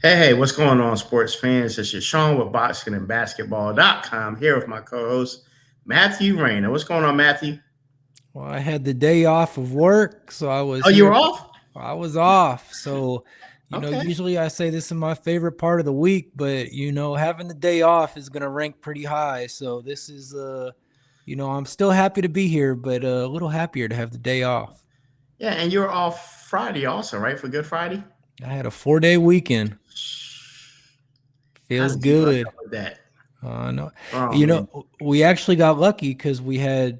Hey, what's going on, sports fans? This is Sean with boxingandbasketball.com here with my co-host, Matthew Rayner. What's going on, Matthew? Well, I had the day off of work, so I was Oh, you here. were off? I was off. So, Okay. usually I say this is my favorite part of the week, but having the day off is going to rank pretty high. So this is I'm still happy to be here, but a little happier to have the day off. Yeah, and you were off Friday also, right? For Good Friday? I had a 4-day weekend. How Feels did you luck good. up with that? No, Oh, man. we actually got lucky because we are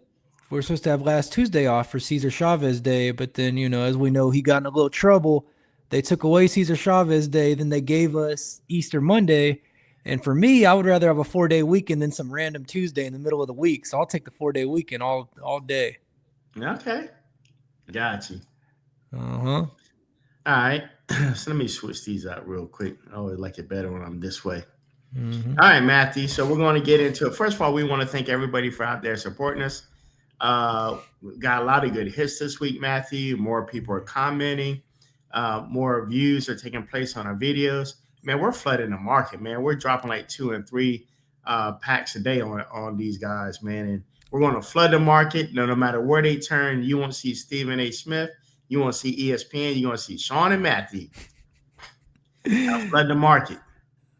supposed to have last Tuesday off for Cesar Chavez Day, but then as we know, he got in a little trouble. They took away Cesar Chavez Day, then they gave us Easter Monday. And for me, I would rather have a 4-day weekend than some random Tuesday in the middle of the week. So I'll take the 4-day weekend all day. Okay. Got you. Uh-huh. All right. So let me switch these out real quick. I always like it better when I'm this way. Mm-hmm. All right, Matthew. So we're going to get into it. First of all, we want to thank everybody for out there supporting us. We got a lot of good hits this week, Matthew. More people are commenting. More views are taking place on our videos. Man, we're flooding the market, man. We're dropping like 2 and 3 packs a day on these guys, man. And we're going to flood the market. No matter where they turn, you won't see Stephen A. Smith. You won't see ESPN. You're going to see Sean and Matthew. Flood the market.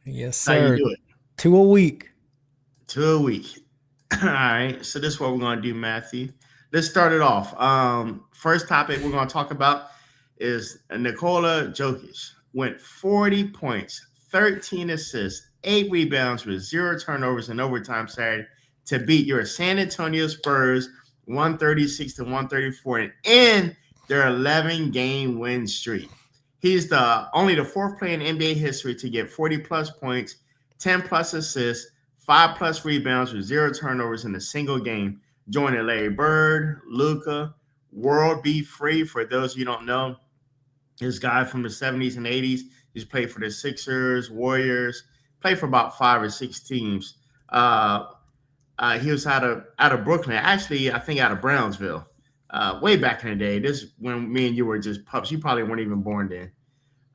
Yes, That's how you sir. do it. 2 a week. 2 a week. All right. So this is what we're going to do, Matthew. Let's start it off. First topic we're going to talk about is Nikola Jokic. Went 40 points, 13 assists, 8 rebounds with 0 turnovers in overtime Saturday to beat your San Antonio Spurs 136-134 and end their 11-game win streak. He's only the fourth player in NBA history to get 40-plus points, 10-plus assists, 5-plus rebounds with 0 turnovers in a single game, joining Larry Bird, Luka, World B. Free, for those of you who don't know, his guy from the 70s and 80s. He's played for the Sixers, Warriors, played for about 5 or 6 teams. He was out of Brooklyn, actually, I think out of Brownsville, way back in the day. This is when me and you were just pups. You probably weren't even born then.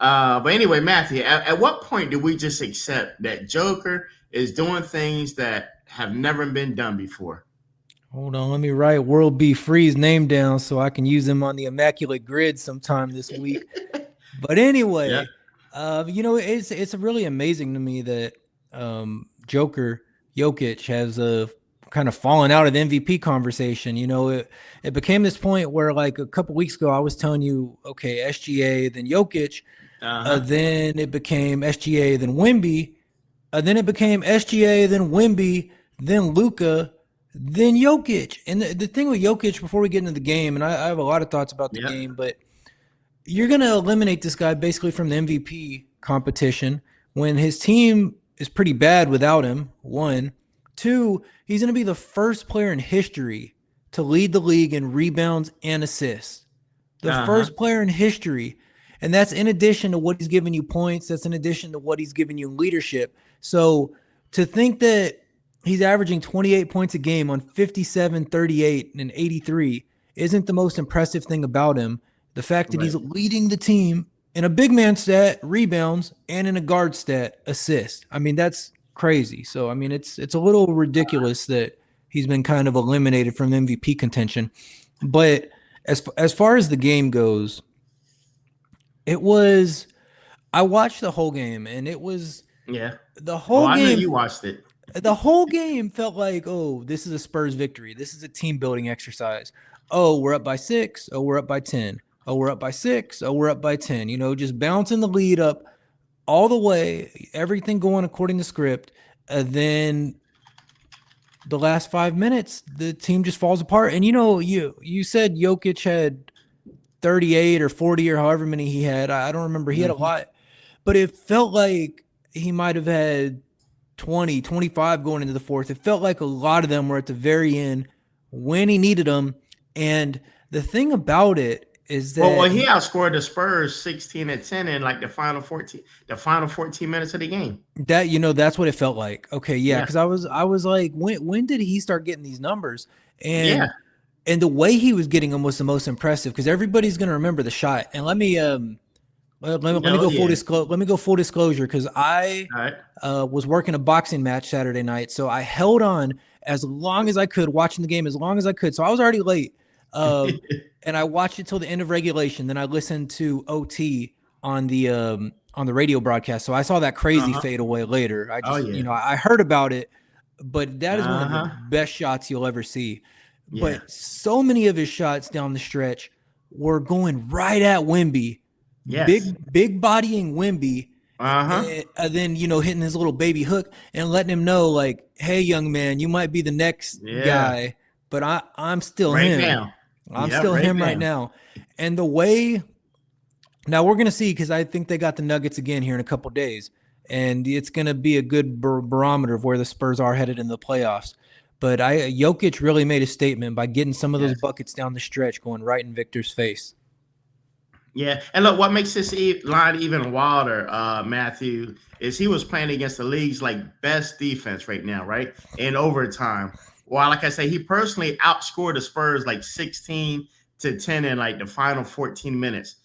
But anyway, Matthew, at what point do we just accept that Joker is doing things that have never been done before? Hold on, let me write World B. Free's name down so I can use him on the Immaculate Grid sometime this week. But Yeah. anyway, it's really amazing to me that Joker Jokic has kind of fallen out of the MVP conversation. It became this point where like a couple weeks ago I was telling you, okay, SGA, then Jokic, Uh-huh. then it became SGA, then Wemby, then it became SGA, then Wemby, then Luka, then Jokic. And the thing with Jokic, before we get into the game, and I have a lot of thoughts about the Yep. game, but you're going to eliminate this guy basically from the MVP competition when his team is pretty bad without him. 1, 2, he's going to be the first player in history to lead the league in rebounds and assists. The first player in history. And that's in addition to what he's giving you points. That's in addition to what he's giving you in leadership. So to think that he's averaging 28 points a game on 57, 38, and 83 isn't the most impressive thing about him. The fact that Right. he's leading the team in a big man stat, rebounds, and in a guard stat, assists. I mean, that's crazy. So, I mean, it's a little ridiculous that he's been kind of eliminated from MVP contention. But as far as the game goes, I watched the whole game, and it was Yeah. the Oh, whole I know game. you watched it. The whole game felt like, oh, this is a Spurs victory. This is a team building exercise. Oh, we're up by 6. Oh, we're up by 10. Oh, we're up by 6. Oh, we're up by 10. Just bouncing the lead up all the way, everything going according to script. And then the last 5 minutes, the team just falls apart. And you said Jokic had 38 or 40 or however many he had. I don't remember. He had a lot, but it felt like he might have had 20, 25 going into the fourth. It felt like a lot of them were at the very end when he needed them. And the thing about it is Well, that he outscored the Spurs 16-10 in like the final 14 minutes of the game. that's what it felt like. Okay, yeah, Yeah. because I was like, when did he start getting these numbers? Yeah. And the way he was getting them was the most impressive because everybody's gonna remember the shot. And let me Let me go full disclosure. Let me go full disclosure because I All right. was working a boxing match Saturday night, so I held on as long as I could, watching the game as long as I could. So I was already late, and I watched it till the end of regulation. Then I listened to OT on the radio broadcast. So I saw that crazy fadeaway later. I just I heard about it, but that is one of the best shots you'll ever see. Yeah. But so many of his shots down the stretch were going right at Wemby. Yes. Big bodying Wemby. And then, hitting his little baby hook and letting him know, like, hey, young man, you might be the next guy, but I'm still him. Now. I'm still him right now. And the way now we're going to see, because I think they got the Nuggets again here in a couple days, and it's going to be a good barometer of where the Spurs are headed in the playoffs. But Jokic really made a statement by getting some of those buckets down the stretch going right in Victor's face. Yeah, and look, what makes this line even wilder, Matthew, is he was playing against the league's best defense right now, right? In overtime. Well, like I say, he personally outscored the Spurs 16-10 in the final 14 minutes.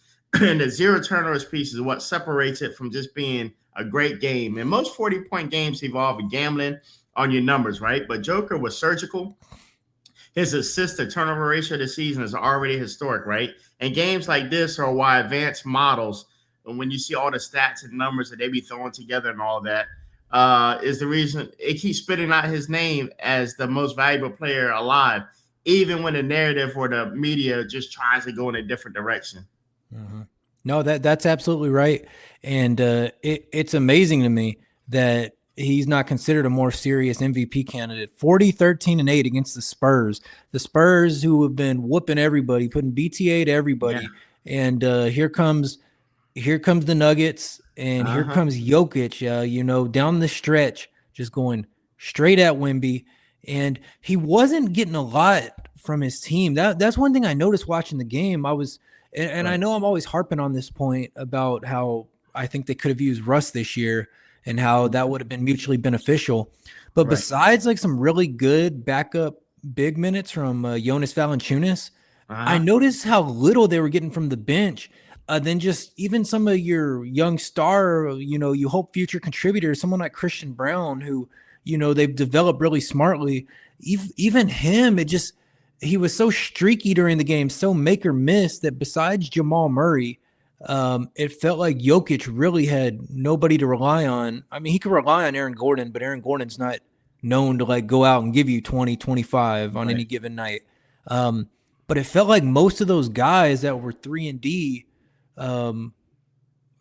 And the zero turnovers piece is what separates it from just being a great game. And most 40-point games involve gambling on your numbers, right? But Joker was surgical. His assist to turnover ratio this season is already historic, right? And games like this are why advanced models, and when you see all the stats and numbers that they be throwing together and all that, is the reason it keeps spitting out his name as the most valuable player alive, even when the narrative or the media just tries to go in a different direction. Mm-hmm. No, that's absolutely right. And it's amazing to me that he's not considered a more serious MVP candidate. 40, 13, and 8 against the Spurs. The Spurs, who have been whooping everybody, putting BTA to everybody. Yeah. And here comes the Nuggets, and here comes Jokic, down the stretch, just going straight at Wemby. And he wasn't getting a lot from his team. That's one thing I noticed watching the game. And I know I'm always harping on this point about how I think they could have used Russ this year and how that would have been mutually beneficial. But besides some really good backup big minutes from Jonas Valanciunas, I noticed how little they were getting from the bench. Then just even some of your young star, you hope future contributors, someone like Christian Brown, who, they've developed really smartly. Even him, he was so streaky during the game, so make or miss, that besides Jamal Murray, it felt like Jokic really had nobody to rely on. I mean, he could rely on Aaron Gordon, but Aaron Gordon's not known to go out and give you 20, 25 on any given night. But it felt like most of those guys that were 3 and D, I'm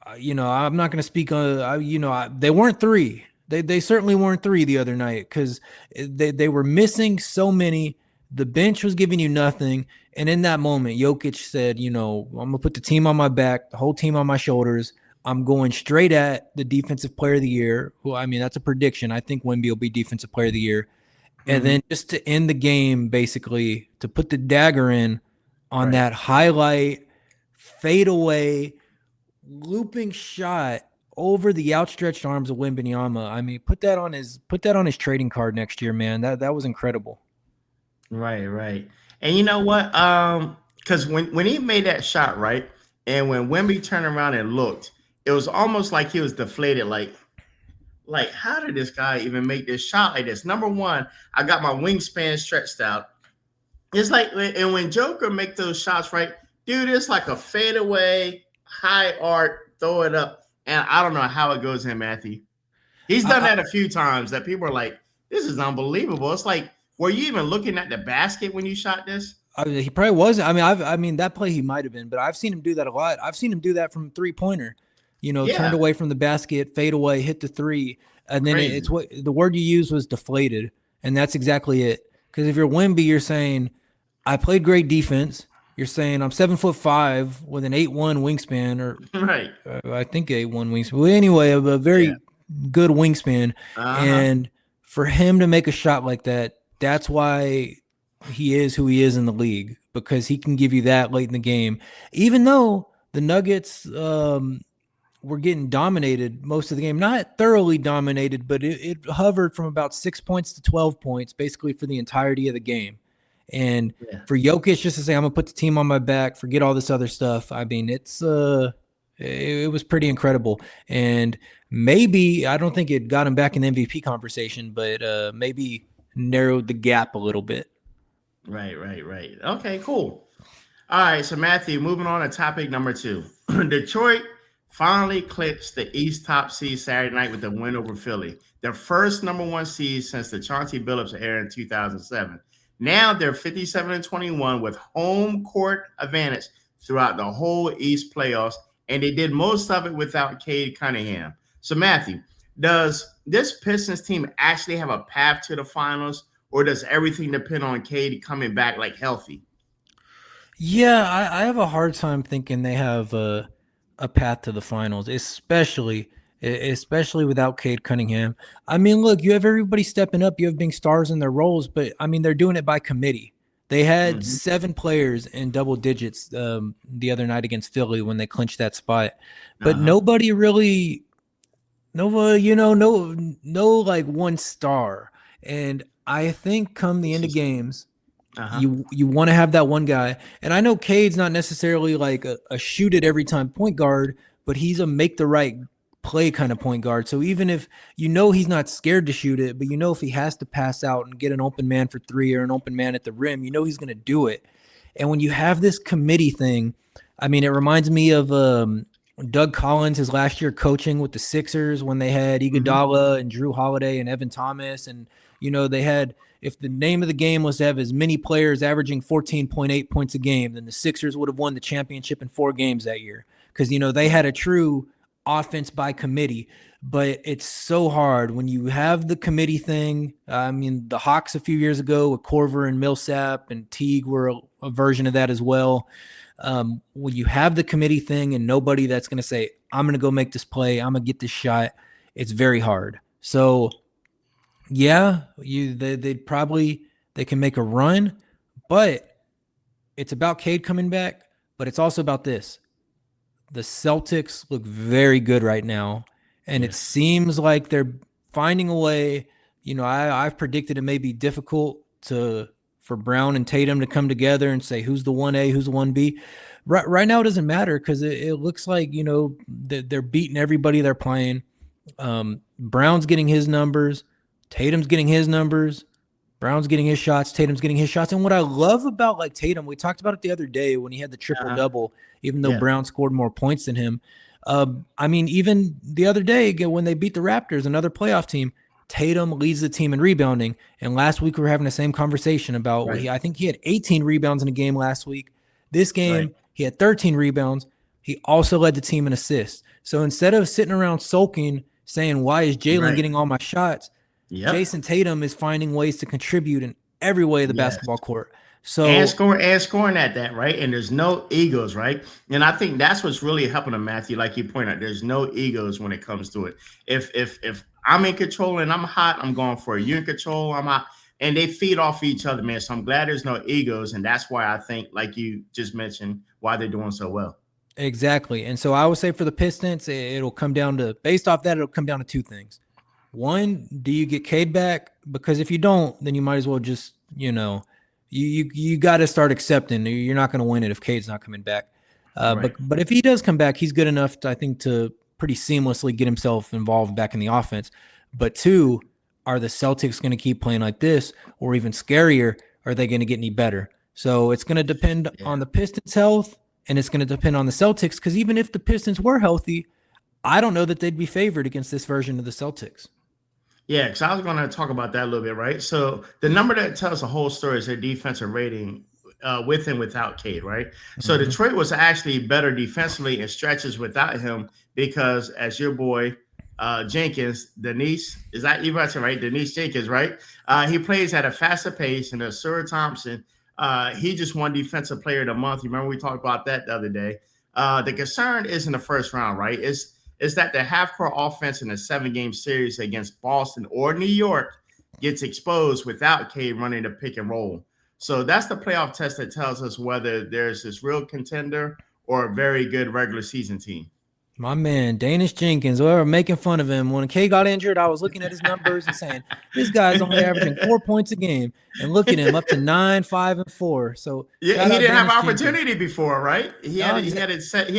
not going to speak on, they weren't 3. They certainly weren't 3 the other night, because they were missing so many. The bench was giving you nothing. And in that moment, Jokic said, I'm going to put the team on my back, the whole team on my shoulders. I'm going straight at the defensive player of the year. Well, I mean, that's a prediction. I think Wemby will be defensive player of the year. And then just to end the game, basically, to put the dagger in on that highlight, fadeaway, looping shot over the outstretched arms of Wembanyama. I mean, put that on his trading card next year, man. That was incredible. Right. And you know what? Because when he made that shot, right, and when Wemby turned around and looked, it was almost like he was deflated. Like how did this guy even make this shot like this? Number one, I got my wingspan stretched out. It's and when Joker make those shots, right, dude, it's like a fadeaway, high arc, throw it up, and I don't know how it goes in, Matthew. He's done that a few times that people are like, this is unbelievable. It's like, were you even looking at the basket when you shot this? He probably wasn't. I mean, that play he might have been, but I've seen him do that a lot. I've seen him do that from 3-pointer. Turned away from the basket, fade away, hit the 3, and then it's what the word you used was deflated, and that's exactly it. Because if you're Wemby, you're saying, I played great defense. You're saying I'm 7'5" with an 8'1" wingspan, or I think 8'1" wingspan. Well, anyway, a very good wingspan, and for him to make a shot like that. That's why he is who he is in the league, because he can give you that late in the game. Even though the Nuggets were getting dominated most of the game, not thoroughly dominated, but it hovered from about 6 points to 12 points, basically for the entirety of the game. And for Jokic just to say, I'm going to put the team on my back, forget all this other stuff. I mean, it's It was pretty incredible. And maybe, I don't think it got him back in the MVP conversation, but maybe narrowed the gap a little bit. Right. Okay, cool. All right, so Matthew, moving on to topic number 2. Detroit finally clinched the East top seed Saturday night with a win over Philly, their first number 1 seed since the Chauncey Billups era in 2007. Now they're 57-21 with home court advantage throughout the whole East playoffs, and they did most of it without Cade Cunningham. So Matthew, does this Pistons team actually have a path to the finals, or does everything depend on Cade coming back like healthy? Yeah, I have a hard time thinking they have a path to the finals, especially without Cade Cunningham. I mean, look, you have everybody stepping up, you have being stars in their roles, but I mean, they're doing it by committee. They had Mhm. 7 players in double digits the other night against Philly when they clinched that spot, but Uh-huh. nobody, no like one star. And I think come the end of games, Uh-huh. you want to have that one guy. And I know Cade's not necessarily like a shoot it every time point guard, but he's a make the right play kind of point guard. So even if he's not scared to shoot it, but if he has to pass out and get an open man for 3 or an open man at the rim, he's going to do it. And when you have this committee thing, I mean, it reminds me of Doug Collins his last year coaching with the Sixers when they had Mhm. Iguodala and Drew Holiday and Evan Thomas, and they had, if the name of the game was to have as many players averaging 14.8 points a game, then the Sixers would have won the championship in 4 games that year because they had a true offense by committee. But it's so hard when you have the committee thing. I mean, the Hawks a few years ago with Corver and Millsap and Teague were a version of that as well. When you have the committee thing and nobody that's going to say, I'm going to go make this play, I'm going to get this shot, it's very hard. So yeah, they can make a run, but it's about Cade coming back, but it's also about this. The Celtics look very good right now, and it Yes. seems like they're finding a way. I've predicted it may be difficult for Brown and Tatum to come together and say who's the 1A, who's the 1B. Right now, it doesn't matter because it looks like they're beating everybody they're playing. Brown's getting his numbers, Tatum's getting his numbers, Brown's getting his shots, Tatum's getting his shots. And what I love about like Tatum, we talked about it the other day when he had the triple Uh-huh. double, even though Yeah. Brown scored more points than him. I mean, even the other day when they beat the Raptors, another playoff team, Tatum leads the team in rebounding. And last week we were having the same conversation about Right. I think he had 18 rebounds in a game last week. This Right. game, he had 13 rebounds. He also led the team in assists. So instead of sitting around sulking, saying, why is Jalen Right. getting all my shots? Yep. Jason Tatum is finding ways to contribute in every way of the Yes. basketball court. And So scoring at that, right? And there's no egos, right? And I think that's what's really helping them, Matthew. Like you point out, there's no egos when it comes to it. If I'm in control and I'm hot, I'm going for it. You're in control, I'm hot. And they feed off each other, man. So I'm glad there's no egos. And that's why I think, like you just mentioned, why they're doing so well. exactly. And so I would say for the Pistons, it'll come down to, based off that, it'll come down to 2 things. One, do you get Cade back? Because if you don't, then you might as well just, you got to start accepting you're not going to win it if Cade's not coming back. Right. But if he does come back, he's good enough to, I think, to pretty seamlessly get himself involved back in the offense. But 2, are the Celtics going to keep playing like this, or even scarier, are they going to get any better? So it's going to depend Yeah. on the Pistons' health, and it's going to depend on the Celtics. Because even if the Pistons were healthy, I don't know that they'd be favored against this version of the Celtics. Yeah, because I was going to talk about that a little bit, right? So the number that tells the whole story is their defensive rating with and without Cade, right? So Mm-hmm. Detroit was actually better defensively in stretches without him because, as your boy Jenkins, Denise, is that you right? Right, Denise Jenkins, right? He plays at a faster pace, and Sir Thompson, he just won Defensive Player of the Month. You remember we talked about that the other day. The concern is in the first round, right? Is that the half-court offense in a 7-game series against Boston or New York gets exposed without Cade running the pick and roll. So that's the playoff test that tells us whether there's this real contender or a very good regular season team. My man, Danish Jenkins, we were making fun of him. When K got injured, I was looking at his numbers and saying, this guy's only averaging 4 points a game. And look at him, up to 9, 5, and 4. So Yeah, shout he out didn't have Danish Jenkins. opportunity before, right? No, He had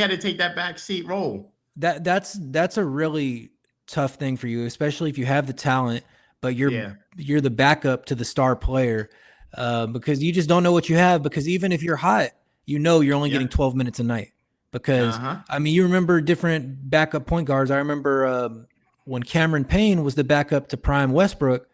to take that back seat role. that's a really tough thing for you, especially if you have the talent, but you're the backup to the star player, because you just don't know what you have. Because even if you're hot, you're only getting 12 minutes a night. Because I mean, you remember different backup point guards. I remember when Cameron Payne was the backup to Prime Westbrook.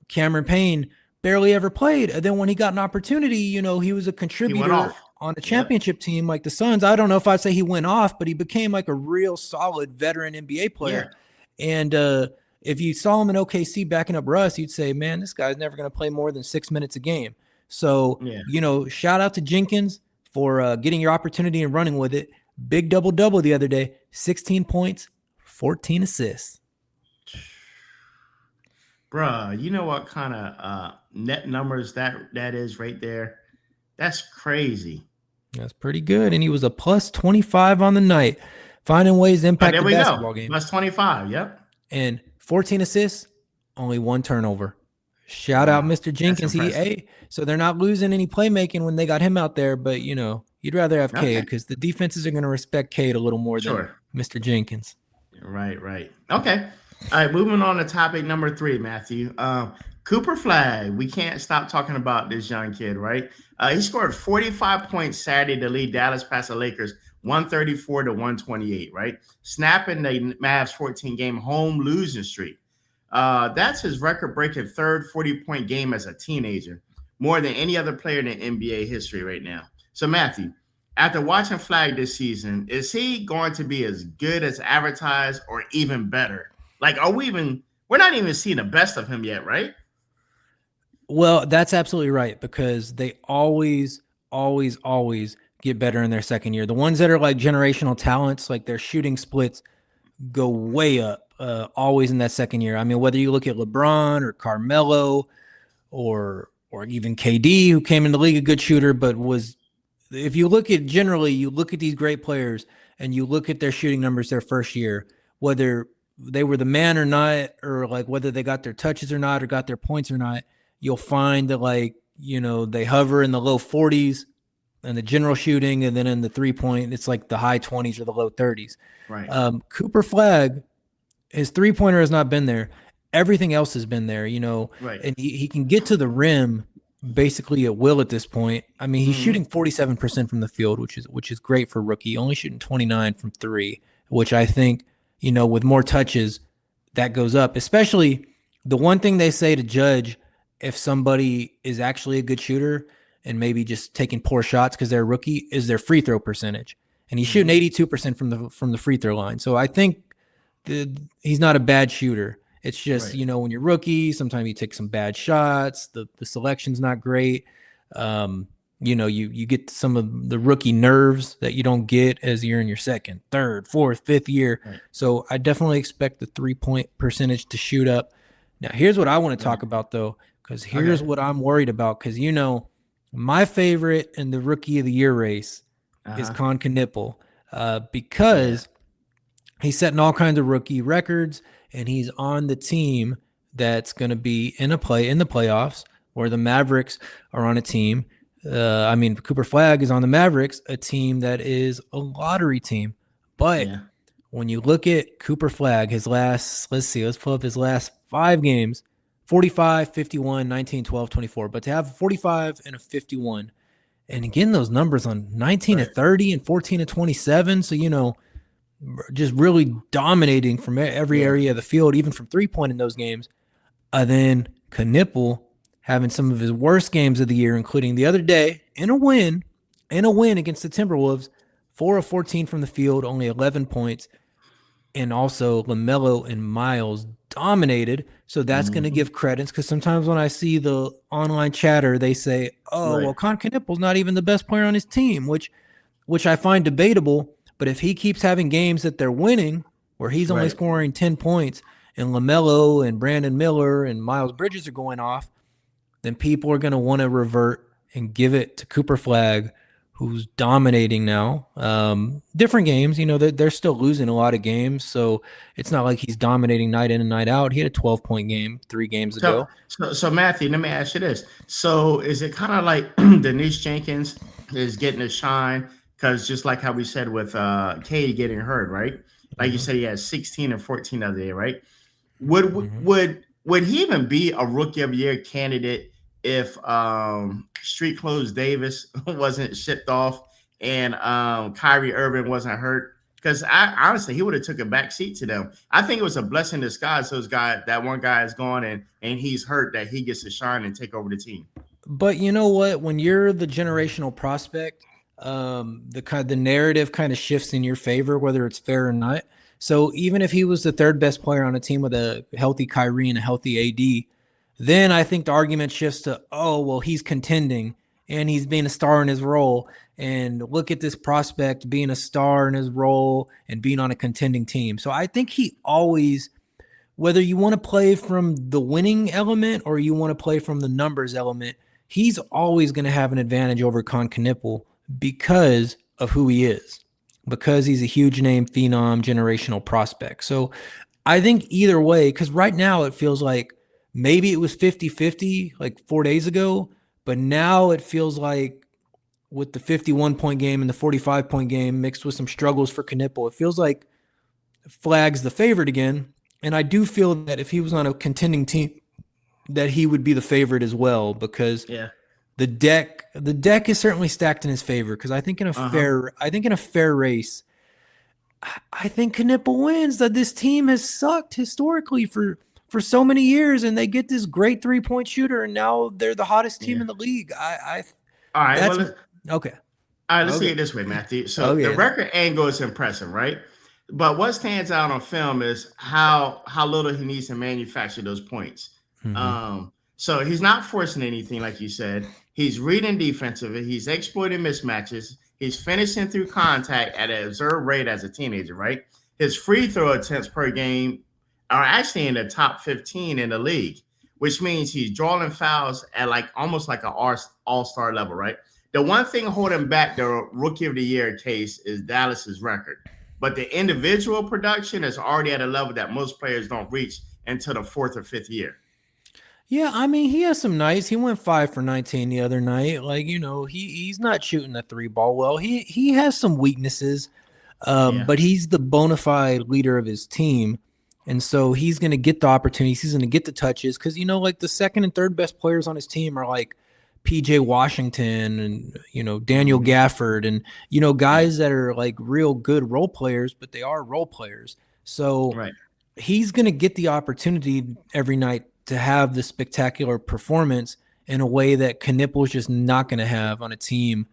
Cameron Payne barely ever played. And then when he got an opportunity, he was a contributor on a championship team like the Suns. I don't know if I'd say he went off, but he became like a real solid veteran NBA player. And if you saw him in OKC backing up Russ, you'd say, man, this guy's never going to play more than 6 minutes a game. So, shout out to Jenkins for getting your opportunity and running with it. Big double-double the other day, 16 points, 14 assists. Bruh, you know what kind of net numbers that is right there? That's crazy. That's pretty good. And he was a plus 25 on the night, finding ways to impact the basketball game. Plus 25, yep. And 14 assists, only 1 turnover. Shout out Mr. Jenkins. So they're not losing any playmaking when they got him out there, but you'd rather have Cade because the defenses are going to respect Cade a little more than Mr. Jenkins. Right. Okay. All right, moving on to topic number 3, Matthew. Cooper Flagg. We can't stop talking about this young kid, right? He scored 45 points Saturday to lead Dallas past the Lakers 134 to 128, right? Snapping the Mavs 14-game home losing streak. That's his record-breaking third 40-point game as a teenager, more than any other player in NBA history right now. So, Matthew, after watching Flagg this season, is he going to be as good as advertised or even better? Like, we're not even seeing the best of him yet, right? Well, that's absolutely right, because they always get better in their second year. The ones that are like generational talents, like their shooting splits go way up, always in that second year. I mean, whether you look at LeBron or Carmelo or even KD, who came in the league a good shooter, but if you look at these great players and you look at their shooting numbers their first year, whether they were the man or not, or like whether they got their touches or not, or got their points or not, you'll find that they hover in the low 40s and the general shooting, and then in the 3-point, it's like the high 20s or the low 30s. Right. Cooper Flagg, his 3-pointer has not been there. Everything else has been there, right. And he can get to the rim basically at will at this point. I mean, he's shooting 47% from the field, which is great for rookie, only shooting 29 from 3, which I think, with more touches, that goes up. Especially the one thing they say to judge if somebody is actually a good shooter and maybe just taking poor shots because they're a rookie is their free throw percentage. And he's shooting 82% from the free throw line. So I think he's not a bad shooter. It's just, when you're rookie, sometimes you take some bad shots. The selection's not great. You get some of the rookie nerves that you don't get as you're in your second, third, fourth, fifth year. Right. So I definitely expect the 3-point percentage to shoot up. Now, here's what I want to talk about, though, because here's what I'm worried about. Because, my favorite in the rookie of the year race is Con Knipple, because he's setting all kinds of rookie records, and he's on the team that's going to be in the playoffs, where the Mavericks are on a team. Cooper Flagg is on the Mavericks, a team that is a lottery team. But when you look at Cooper Flagg, let's pull up his last 5 games, 45, 51, 19, 12, 24. But to have 45 and a 51, and again, those numbers on 19 to 30 and 14 to 27. So, just really dominating from every area of the field, even from 3-point in those games. Then Knipple having some of his worst games of the year, including the other day in a win against the Timberwolves, 4 of 14 from the field, only 11 points. And also LaMelo and Miles dominated. So that's going to give credence, because sometimes when I see the online chatter, they say, well, Con Knipple's not even the best player on his team, which I find debatable. But if he keeps having games that they're winning, where he's only scoring 10 points, and LaMelo and Brandon Miller and Miles Bridges are going off, then people are going to want to revert and give it to Cooper Flagg, who's dominating now. Different games, they're still losing a lot of games, so it's not like he's dominating night in and night out. He had a 12-point game 3 games So, ago. so Matthew, let me ask you this. So, is it kind of like Denise Jenkins is getting a shine? Because just like how we said with Cade getting hurt, right? Like you Mhm, said, he had 16 and 14 the other day, right? Would mhm. would he even be a rookie of the year candidate if Street Clothes Davis wasn't shipped off and Kyrie Irving wasn't hurt? Because I honestly he would have took a back seat to them. I think it was a blessing in disguise. Those guys, that one guy is gone and he's hurt, that he gets to shine and take over the team. But you know what? When you're the generational prospect, the narrative kind of shifts in your favor, whether it's fair or not. So even if he was the third best player on a team with a healthy Kyrie and a healthy AD, then I think the argument shifts to, oh, well, he's contending and he's being a star in his role. And look at this prospect being a star in his role and being on a contending team. So I think he always, whether you want to play from the winning element or you want to play from the numbers element, he's always going to have an advantage over Con Knipple because of who he is, because he's a huge name, phenom, generational prospect. So I think either way, because right now it feels like maybe it was 50-50 like 4 days ago, but now it feels like with the 51-point game and the 45-point game mixed with some struggles for Knipple, it feels like Flagg's the favorite again. And I do feel that if he was on a contending team, that he would be the favorite as well, because Yeah. the deck is certainly stacked in his favor. Because I think in a Uh-huh. fair race, I think Knipple wins. That this team has sucked historically for so many years, and they get this great 3-point shooter, and now they're the hottest team Yeah. in the league. I All right. that's okay. All right, let's see Okay. it this way, Matthew. So the Okay. record angle is impressive, right? But what stands out on film is how little he needs to manufacture those points. Mm-hmm. So he's not forcing anything, like you said. He's reading defensively. He's exploiting mismatches. He's finishing through contact at an observed rate as a teenager, right? His free throw attempts per game are actually in the top 15 in the league, which means he's drawing fouls at like almost like an all-star level, right? The one thing holding back the rookie of the year case is Dallas's record. But the individual production is already at a level that most players don't reach until the fourth or fifth year. Yeah, I mean, he has some nights. He went 5 for 19 the other night. Like, he's not shooting the 3 ball well. He has some weaknesses, Yeah. but he's the bona fide leader of his team. And so he's going to get the opportunities. He's going to get the touches because, like the second and third best players on his team are like PJ Washington and, Daniel Mm-hmm. Gafford and, Yeah. guys that are like real good role players, but they are role players. So Right. he's going to get the opportunity every night to have the spectacular performance in a way that Knipple's just not going to have on a team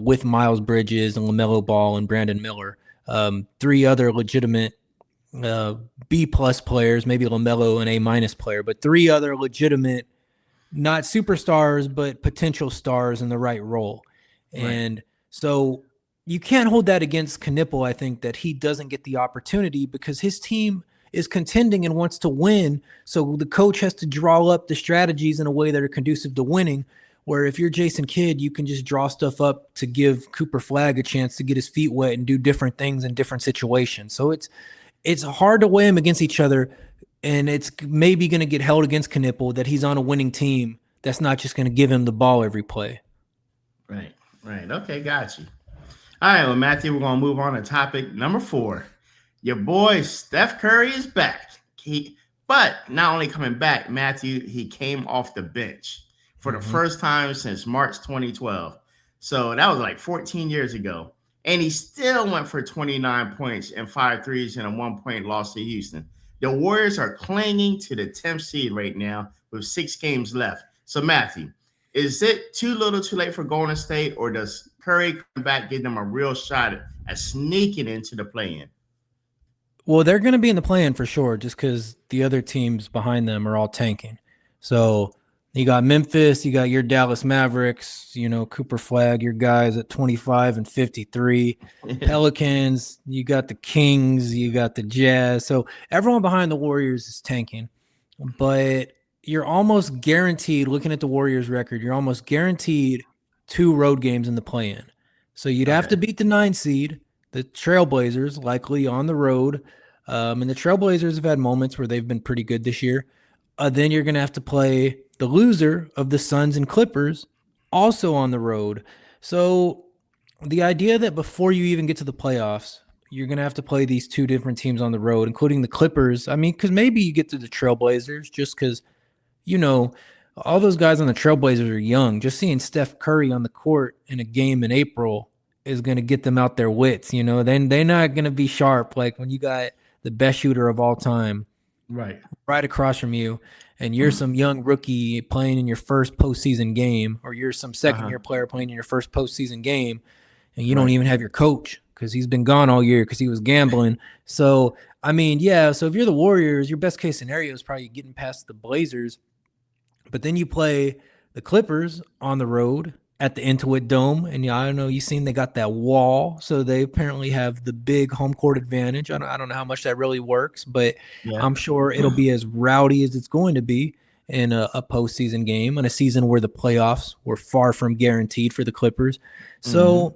with Miles Bridges and LaMelo Ball and Brandon Miller. 3 other legitimate B-plus players, maybe LaMelo an A- player, but 3 other legitimate, not superstars, but potential stars in the right role. Right. And so you can't hold that against Knipple, I think, that he doesn't get the opportunity because his team is contending and wants to win. So the coach has to draw up the strategies in a way that are conducive to winning. Where if you're Jason Kidd, you can just draw stuff up to give Cooper Flagg a chance to get his feet wet and do different things in different situations. So it's hard to weigh them against each other, and it's maybe going to get held against Knipple that he's on a winning team that's not just going to give him the ball every play. Right. Right. Okay. Got you. All right. Well, Matthew, we're going to move on to topic number 4. Your boy Steph Curry is back. But not only coming back, Matthew, he came off the bench for the Mm-hmm. first time since March 2012. So that was like 14 years ago. And he still went for 29 points and 5 threes in a 1-point loss to Houston. The Warriors are clinging to the 10th seed right now with 6 games left. So, Matthew, is it too little too late for Golden State, or does Curry come back give them a real shot at sneaking into the play-in? Well, they're going to be in the play-in for sure, just because the other teams behind them are all tanking. So you got Memphis, you got your Dallas Mavericks, Cooper Flagg, your guys at 25 and 53. Pelicans, you got the Kings, you got the Jazz. So everyone behind the Warriors is tanking. But you're almost guaranteed, looking at the Warriors record, you're almost guaranteed 2 road games in the play-in. So you'd have to beat the 9 seed, the Trailblazers, likely on the road. And the Trailblazers have had moments where they've been pretty good this year. Then you're going to have to play the loser of the Suns and Clippers, also on the road. So the idea that before you even get to the playoffs, you're going to have to play these 2 different teams on the road, including the Clippers. I mean, because maybe you get to the Trailblazers just because, all those guys on the Trailblazers are young. Just seeing Steph Curry on the court in a game in April is going to get them out their wits. They're not going to be sharp like when you got the best shooter of all time right across from you, and you're some young rookie playing in your first postseason game, or you're some second-year player playing in your first postseason game, and you don't even have your coach because he's been gone all year because he was gambling. So, so if you're the Warriors, your best-case scenario is probably getting past the Blazers. But then you play the Clippers on the road at the Intuit Dome. And I don't know, you've seen they got that wall. So they apparently have the big home court advantage. I don't know how much that really works, but I'm sure it'll be as rowdy as it's going to be in a postseason game, in a season where the playoffs were far from guaranteed for the Clippers. So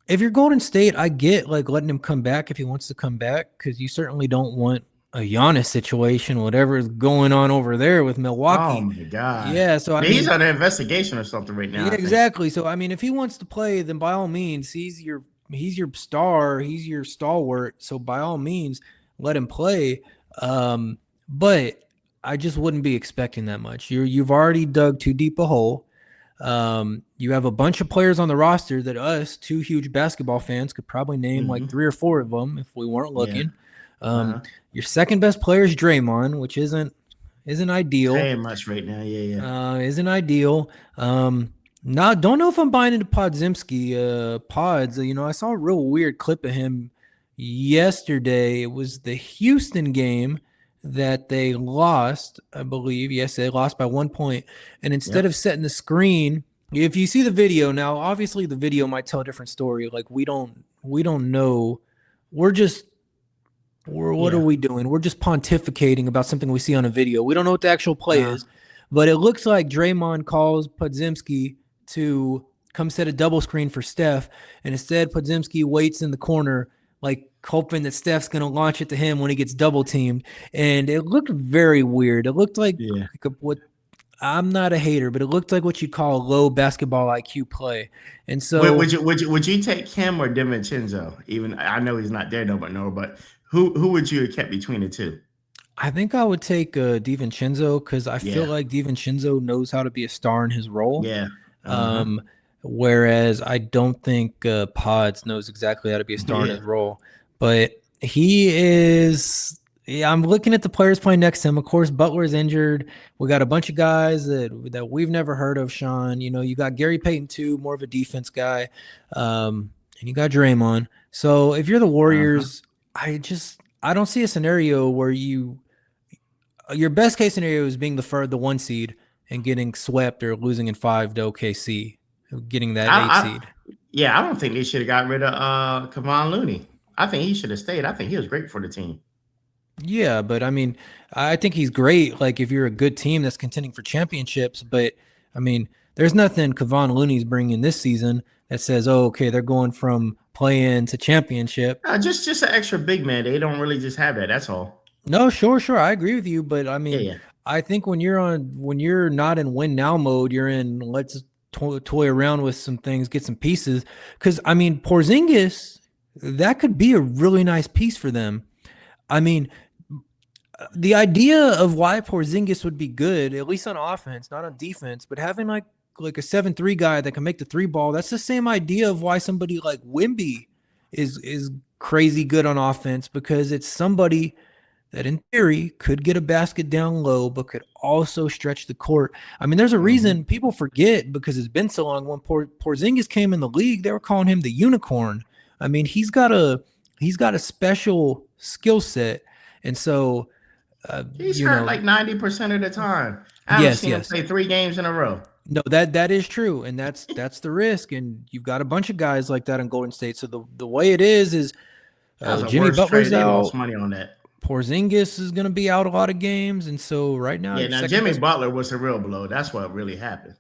if you're Golden State, I get like letting him come back if he wants to come back, because you certainly don't want a Giannis situation, whatever is going on over there with Milwaukee. Oh my God. Yeah. So he's under investigation or something right now. Yeah, exactly. So if he wants to play, then by all means, he's your star, he's your stalwart. So by all means, let him play. But I just wouldn't be expecting that much. You've already dug too deep a hole. You have a bunch of players on the roster that us, 2 huge basketball fans, could probably name like 3 or 4 of them if we weren't looking. Your second best player is Draymond, which isn't ideal. Very much right now, isn't ideal. Don't know if I'm buying into Podzimski. Pods, I saw a real weird clip of him yesterday. It was the Houston game that they lost, I believe. Yes, they lost by 1 point. And instead of setting the screen, if you see the video now, obviously the video might tell a different story. Like we don't know. What are we doing? We're just pontificating about something we see on a video. We don't know what the actual play is, but it looks like Draymond calls Podzimski to come set a double screen for Steph, and instead Podzimski waits in the corner, like hoping that Steph's going to launch it to him when he gets double teamed, and it looked very weird. It looked like what I'm not a hater, but it looked like what you'd call a low basketball IQ play. And so, would you take him or DiVincenzo? Even I know he's not there, but who would you have kept between the 2? I think I would take DiVincenzo because I feel like DiVincenzo knows how to be a star in his role. Yeah. Whereas I don't think Pods knows exactly how to be a star in his role. But he is. Yeah, I'm looking at the players playing next to him. Of course, Butler's injured. We got a bunch of guys that we've never heard of, Sean. You got Gary Payton too, more of a defense guy. And you got Draymond. So if you're the Warriors, I don't see a scenario where your best case scenario is being the 1 seed and getting swept or losing in 5 to OKC, getting that 8 seed. I don't think they should have got rid of Kevon Looney. I think he should have stayed. I think he was great for the team. Yeah, but I think he's great. Like if you're a good team that's contending for championships, but there's nothing Kevon Looney's bringing this season that says, oh, okay, they're going from play-in to championship. Just an extra big man. They don't really just have that. That's all. No, sure. I agree with you, but I think when you're not in win now mode, you're in let's toy around with some things, get some pieces. Because Porzingis, that could be a really nice piece for them. The idea of why Porzingis would be good, at least on offense, not on defense, but having like a 7-3 guy that can make the 3 ball, that's the same idea of why somebody like Wemby is crazy good on offense, because it's somebody that in theory could get a basket down low, but could also stretch the court. There's a reason people forget, because it's been so long. When Porzingis came in the league, they were calling him the unicorn. He's got a special skill set. And so he's hurt like 90% of the time. I haven't seen him play 3 games in a row. No, that is true, and that's the risk. And you've got a bunch of guys like that in Golden State. So the way it is Jimmy Butler's out. They lost money on that. Porzingis is going to be out a lot of games, and so right now, Jimmy Butler was a real blow. That's what really happened.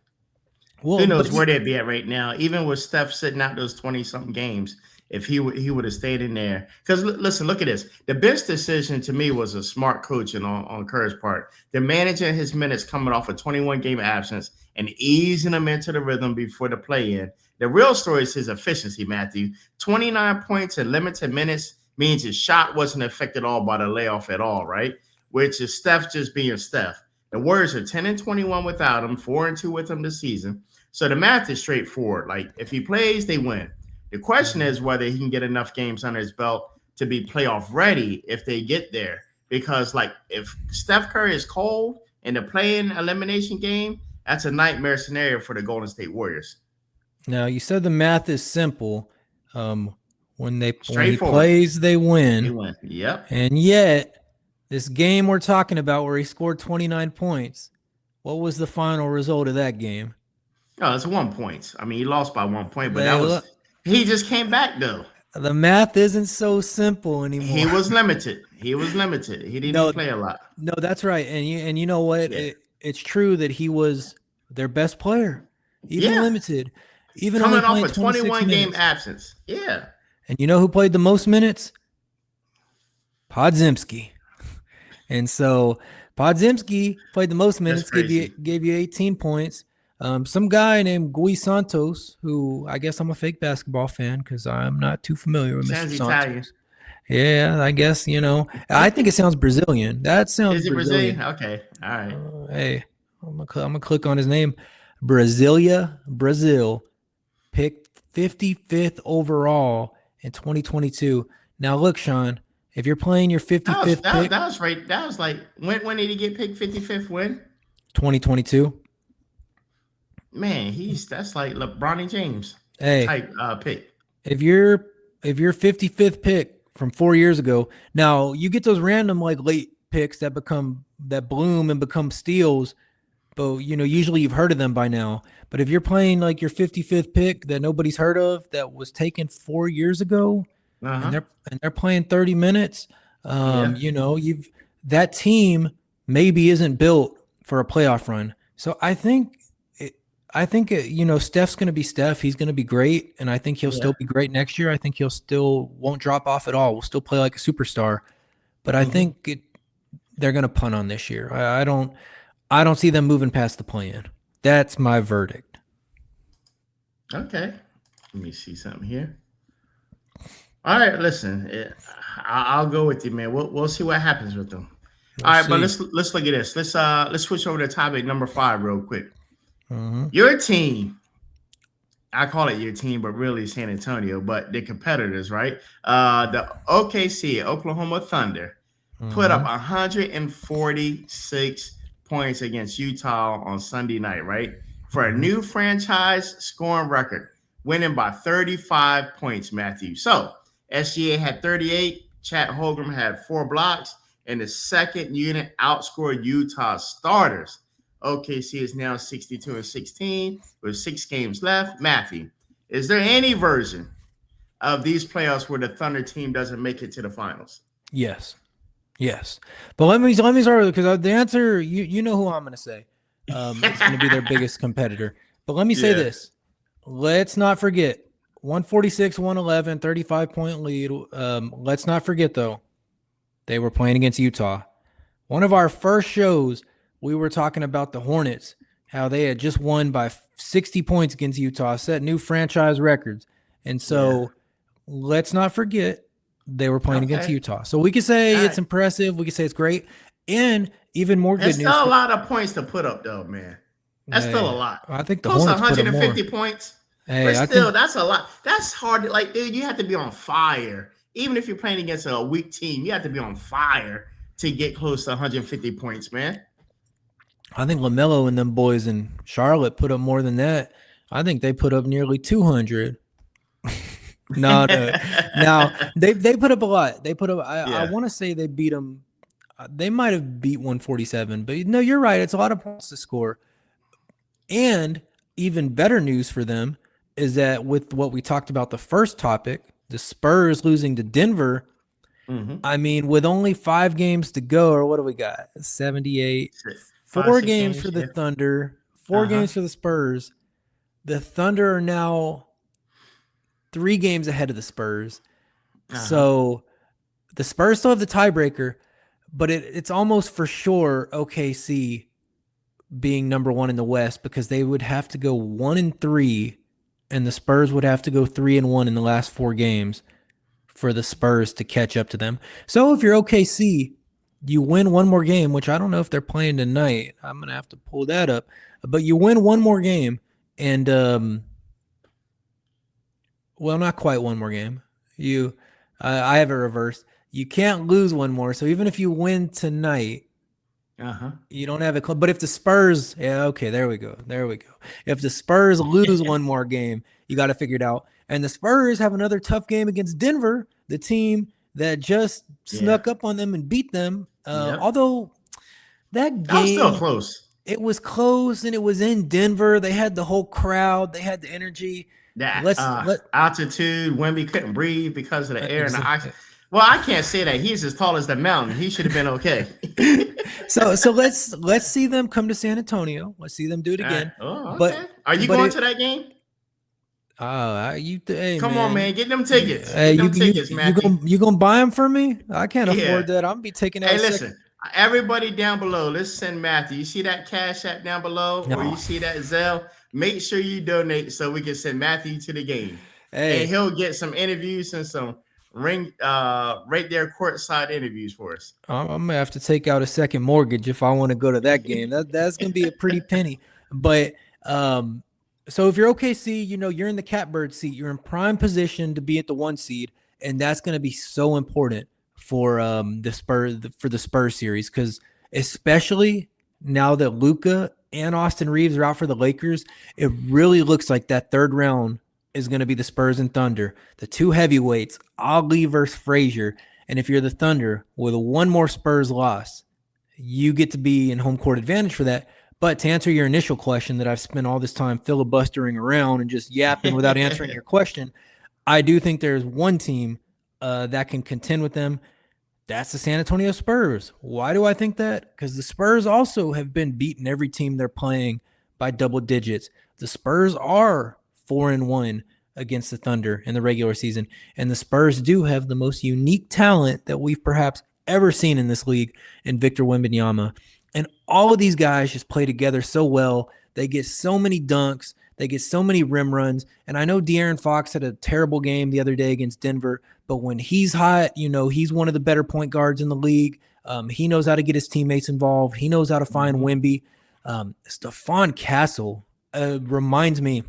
Who Well, knows but where they'd be at right now? Even with Steph sitting out those 20-something games, if he would have stayed in there. Because listen, look at this. The best decision to me was a smart coaching on Curry's part. They're managing his minutes coming off a 21-game absence and easing him into the rhythm before the play-in. The real story is his efficiency, Matthew. 29 points in limited minutes means his shot wasn't affected at all by the layoff at all, right? Which is Steph just being Steph. The Warriors are 10-21 without him, 4-2 with him this season. So the math is straightforward. Like if he plays, they win. The question is whether he can get enough games under his belt to be playoff ready if they get there. Because like if Steph Curry is cold in the play-in elimination game, that's a nightmare scenario for the Golden State Warriors. now you said the math is simple. When he Straightforward. plays, they win. They win. Yep. And yet, this game we're talking about where he scored 29 points, what was the final result of that game? No, it's 1 point. I mean, he lost by 1 point, but he just came back though. The math isn't so simple anymore. He was limited. He didn't play a lot. No, that's right. And you know what? Yeah. It's true that he was their best player, even limited, even coming only off a 21 game minutes. absence. Yeah. And you know who played the most minutes? Podziemski. And so Podziemski played the most minutes, gave you 18 points. Some guy named Gui Santos, who I guess I'm a fake basketball fan because I'm not too familiar with Mr. Santos. Italian. Yeah, I guess, I think it sounds Brazilian. That sounds Is it Brazilian? Okay. All right. Hey, I'm gonna click on his name. Brazil picked 55th overall in 2022. Now look, Sean, if you're playing your 55th pick, that was right. That was like when did he get picked 55th? When? 2022. Man, that's like LeBron James type pick. If you're 55th pick from 4 years ago, now you get those random like late picks that bloom and become steals, but usually you've heard of them by now. But if you're playing like your 55th pick that nobody's heard of that was taken 4 years ago, and they're playing 30 minutes, that team maybe isn't built for a playoff run. So I think Steph's going to be Steph. He's going to be great, and I think he'll still be great next year. I think he'll still won't drop off at all. We'll still play like a superstar. But I think they're going to punt on this year. I don't see them moving past the play-in. That's my verdict. Okay. Let me see something here. All right, listen. I'll go with you, man. We'll see what happens with them. All right, but let's look at this. Let's switch over to topic number 5 real quick. Mm-hmm. Your team, I call it your team, but really San Antonio, but the competitors, right? The OKC, Oklahoma Thunder, put up 146 points against Utah on Sunday night, right? For a new franchise scoring record, winning by 35 points, Matthew. So SGA had 38, Chet Holmgren had 4 blocks, and the second unit outscored Utah starters. OKC is now 62-16 with 6 games left. Matthew, is there any version of these playoffs where the Thunder team doesn't make it to the finals? Yes. But let me start with, because the answer, you know who I'm going to say. It's going to be their biggest competitor. But let me say this. Let's not forget 146-111, 35-point lead. Let's not forget, though, they were playing against Utah. One of our first shows, we were talking about the Hornets, how they had just won by 60 points against Utah, set new franchise records. And so let's not forget they were playing against Utah. So we could say it's impressive. We could say it's great. And even more good news. It's still a lot of points to put up, though, man. That's still a lot. I think the close to Hornets 150 points. But still, that's a lot. That's hard. Dude, you have to be on fire. Even if you're playing against a weak team, you have to be on fire to get close to 150 points, man. I think LaMelo and them boys in Charlotte put up more than that. I think they put up nearly 200. No. Now they put up a lot. They put up. I want to say they beat them. They might have beat 147, but no, you're right. It's a lot of points to score. And even better news for them is that with what we talked about the first topic, the Spurs losing to Denver. I mean, with only 5 games to go, or what do we got? 78. 4 games for the Thunder, 4 games for the Spurs. The Thunder are now 3 games ahead of the Spurs. So the Spurs still have the tiebreaker, but it's almost for sure OKC being number 1 in the West because they would have to go 1-3, and the Spurs would have to go 3-1 in the last 4 games for the Spurs to catch up to them. So if you're OKC, you win one more game, which I don't know if they're playing tonight. I'm going to have to pull that up. But you win one more game, and well, not quite one more game. I have it reversed. You can't lose one more. So even if you win tonight, you don't have it. But if the Spurs, okay, there we go. If the Spurs lose one more game, you got to figure it out. And the Spurs have another tough game against Denver, the team that just snuck up on them and beat them. Although that game was still close. It was close, and it was in Denver. They had the whole crowd. They had the energy. Altitude. Wemby couldn't breathe because of the air and the oxygen. Well, I can't say that. He's as tall as the mountain. He should have been okay. So let's see them come to San Antonio. Let's see them do it again. Okay. But are you going to that game? Come on, man, get them tickets. You gonna buy them for me? I can't afford that. I'm be taking that. Hey, listen, everybody down below, let's send Matthew. You see that Cash App down below, or you see that Zelle? Make sure you donate so we can send Matthew to the game, and he'll get some interviews and some right there courtside interviews for us. I'm gonna have to take out a second mortgage if I want to go to that game. That's gonna be a pretty penny, but So if you're OKC, you're in the catbird seat. You're in prime position to be at the 1 seed, and that's going to be so important for the Spurs series, because especially now that Luka and Austin Reeves are out for the Lakers, it really looks like that third round is going to be the Spurs and Thunder, the 2 heavyweights, Ali versus Frazier. And if you're the Thunder with one more Spurs loss, you get to be in home court advantage for that. But to answer your initial question that I've spent all this time filibustering around and just yapping without answering your question, I do think there's one team that can contend with them. That's the San Antonio Spurs. Why do I think that? Because the Spurs also have been beating every team they're playing by double digits. The Spurs are 4-1 against the Thunder in the regular season, and the Spurs do have the most unique talent that we've perhaps ever seen in this league in Victor Wembanyama. And all of these guys just play together so well. They get so many dunks. They get so many rim runs. And I know De'Aaron Fox had a terrible game the other day against Denver, but when he's hot, he's one of the better point guards in the league. He knows how to get his teammates involved. He knows how to find Wemby. Stephon Castle reminds me,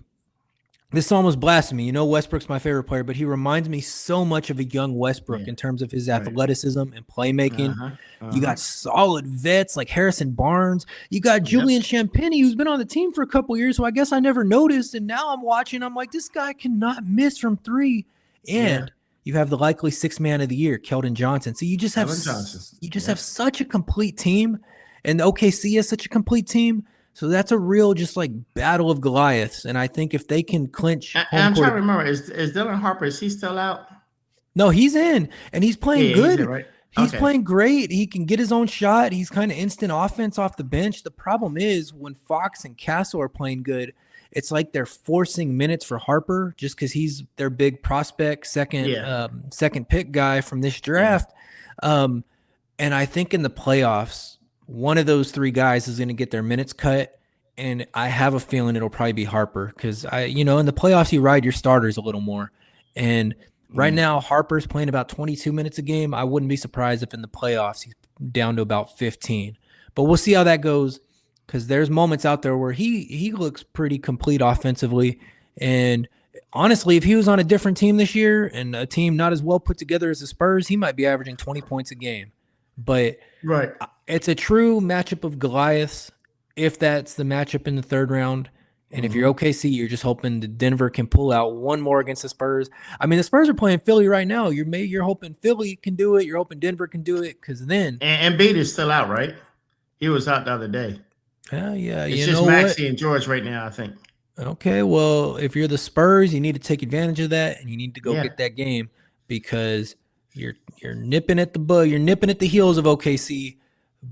this is almost blasphemy. Westbrook's my favorite player, but he reminds me so much of a young Westbrook in terms of his athleticism and playmaking. You got solid vets like Harrison Barnes. You got Julian Champagnie, who's been on the team for a couple years, who I guess I never noticed. And now I'm watching. I'm like, this guy cannot miss from 3. And you have the likely 6th man of the year, Keldon Johnson. So you just have have such a complete team, and OKC has such a complete team. So that's a real just like battle of Goliaths. And I think if they can clinch. And I'm trying to remember, is Dylan Harper, is he still out? No, he's in, and he's playing good. He's in, right? He's playing great. He can get his own shot. He's kind of instant offense off the bench. The problem is when Fox and Castle are playing good, it's like they're forcing minutes for Harper just because he's their big prospect, second pick guy from this draft. And I think in the playoffs, one of those 3 guys is going to get their minutes cut, and I have a feeling it'll probably be Harper because in the playoffs you ride your starters a little more, and right now Harper's playing about 22 minutes a game. I wouldn't be surprised if in the playoffs he's down to about 15, but we'll see how that goes because there's moments out there where he looks pretty complete offensively, and honestly, if he was on a different team this year and a team not as well put together as the Spurs, he might be averaging 20 points a game. But it's a true matchup of Goliaths if that's the matchup in the 3rd round. And if you're OKC, you're just hoping that Denver can pull out one more against the Spurs. I mean, the Spurs are playing Philly right now. You're hoping Philly can do it. You're hoping Denver can do it because then. And Embiid is still out, right? He was out the other day. Yeah. It's just Maxey and George right now, I think. Okay, well, if you're the Spurs, you need to take advantage of that, and you need to go get that game because you're nipping at the bud. You're nipping at the heels of OKC,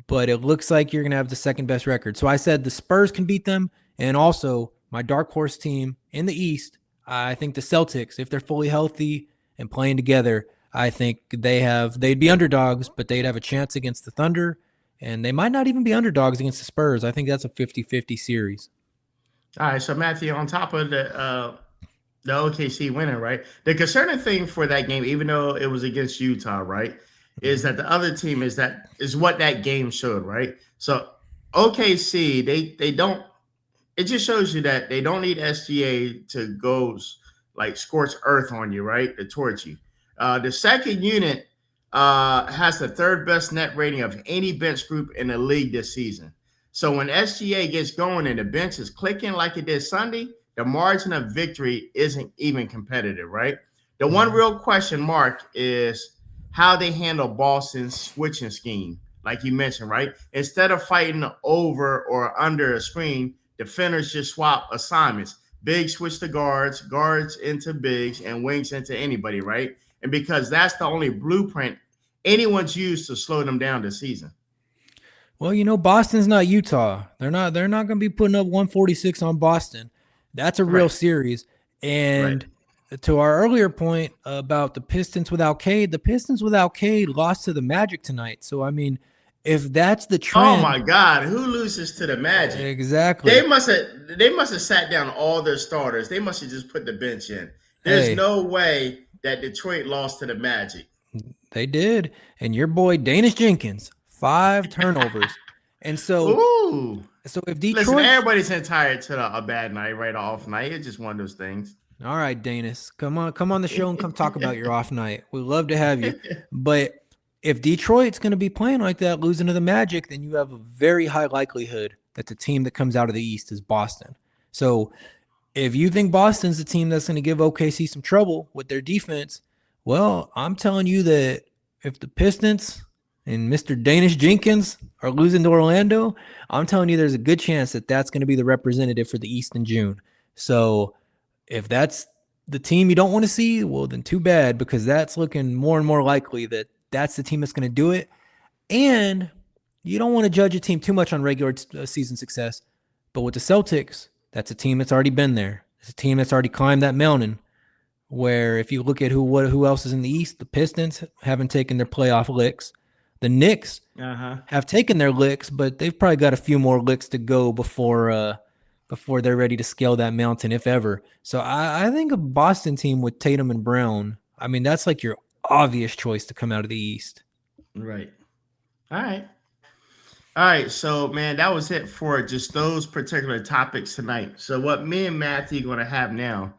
but it looks like you're going to have the 2nd best record. So I said the Spurs can beat them, and also my dark horse team in the East, I think the Celtics, if they're fully healthy and playing together, I think they'd be underdogs, but they'd have a chance against the Thunder, and they might not even be underdogs against the Spurs. I think that's a 50-50 series. All right, so Matthew, on top of the OKC winning, right? The concerning thing for that game, even though it was against Utah, right, is that the other team is what that game showed, right? So OKC, they don't. It just shows you that they don't need SGA to go like scorch earth on you, right? To torch you. The second unit has the third best net rating of any bench group in the league this season. So when SGA gets going and the bench is clicking like it did Sunday, the margin of victory isn't even competitive, right? The one real question mark is how they handle Boston's switching scheme, like you mentioned, right? Instead of fighting over or under a screen, defenders just swap assignments. Bigs switch to guards, guards into bigs, and wings into anybody, right? And because that's the only blueprint anyone's used to slow them down this season. Well, Boston's not Utah. They're not going to be putting up 146 on Boston. That's a real series. And to our earlier point about the Pistons without Cade, the Pistons without Cade lost to the Magic tonight. So, I mean, if that's the trend. Oh my God, who loses to the Magic? Exactly. They must have sat down all their starters. They must have just put the bench in. There's no way that Detroit lost to the Magic. They did. And your boy Danish Jenkins, 5 turnovers. And so, if Detroit, listen, everybody's entitled to a bad night, right? Off night. It's just one of those things. All right, Danis, come on the show and come talk about your off night. We'd love to have you. But if Detroit's going to be playing like that, losing to the Magic, then you have a very high likelihood that the team that comes out of the East is Boston. So if you think Boston's the team that's going to give OKC some trouble with their defense, well, I'm telling you that if the Pistons and Mr. Danish Jenkins are losing to Orlando, I'm telling you there's a good chance that that's going to be the representative for the East in June. So if that's the team you don't want to see, well, then too bad, because that's looking more and more likely that that's the team that's going to do it. And you don't want to judge a team too much on regular season success. But with the Celtics, that's a team that's already been there. It's a team that's already climbed that mountain, where if you look at who else is in the East, the Pistons haven't taken their playoff licks. The Knicks have taken their licks, but they've probably got a few more licks to go before they're ready to scale that mountain, if ever. So I think a Boston team with Tatum and Brown, I mean, that's like your obvious choice to come out of the East. Right. All right. So, man, that was it for just those particular topics tonight. So what me and Matthew are going to have now,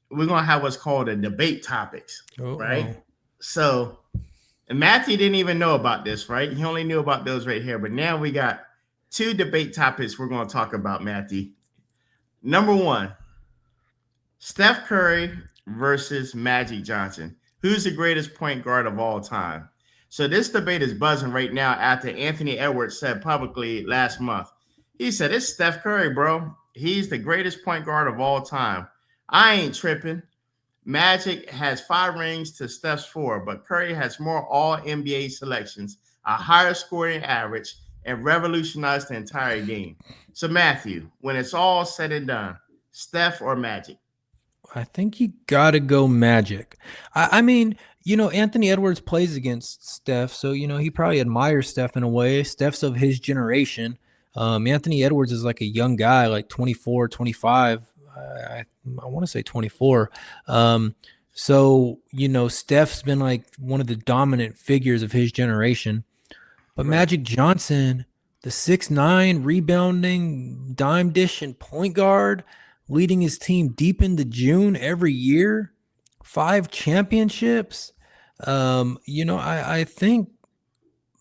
we're going to have what's called a debate topics, right? So, and Matthew didn't even know about this, right? He only knew about those right here. But now we got 2 debate topics we're going to talk about, Matthew. Number 1, Steph Curry versus Magic Johnson. Who's the greatest point guard of all time? So this debate is buzzing right now after Anthony Edwards said publicly last month. He said, it's Steph Curry, bro. He's the greatest point guard of all time. I ain't tripping. Magic has 5 rings to Steph's 4, but Curry has more all-NBA selections, a higher scoring average, and revolutionized the entire game. So, Matthew, when it's all said and done, Steph or Magic? I think you got to go Magic. I mean, Anthony Edwards plays against Steph, so, he probably admires Steph in a way. Steph's of his generation. Anthony Edwards is like a young guy, like 24, 25. I want to say 24. So, Steph's been like one of the dominant figures of his generation. But Magic Johnson, the 6'9", rebounding, dime dish, and point guard, leading his team deep into June every year, 5 championships. I think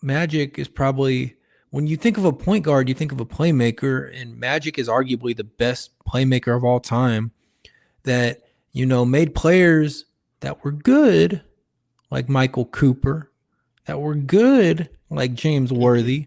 Magic is probably, when you think of a point guard, you think of a playmaker, and Magic is arguably the best playmaker of all time that, made players that were good, like Michael Cooper, that were good, like James Worthy,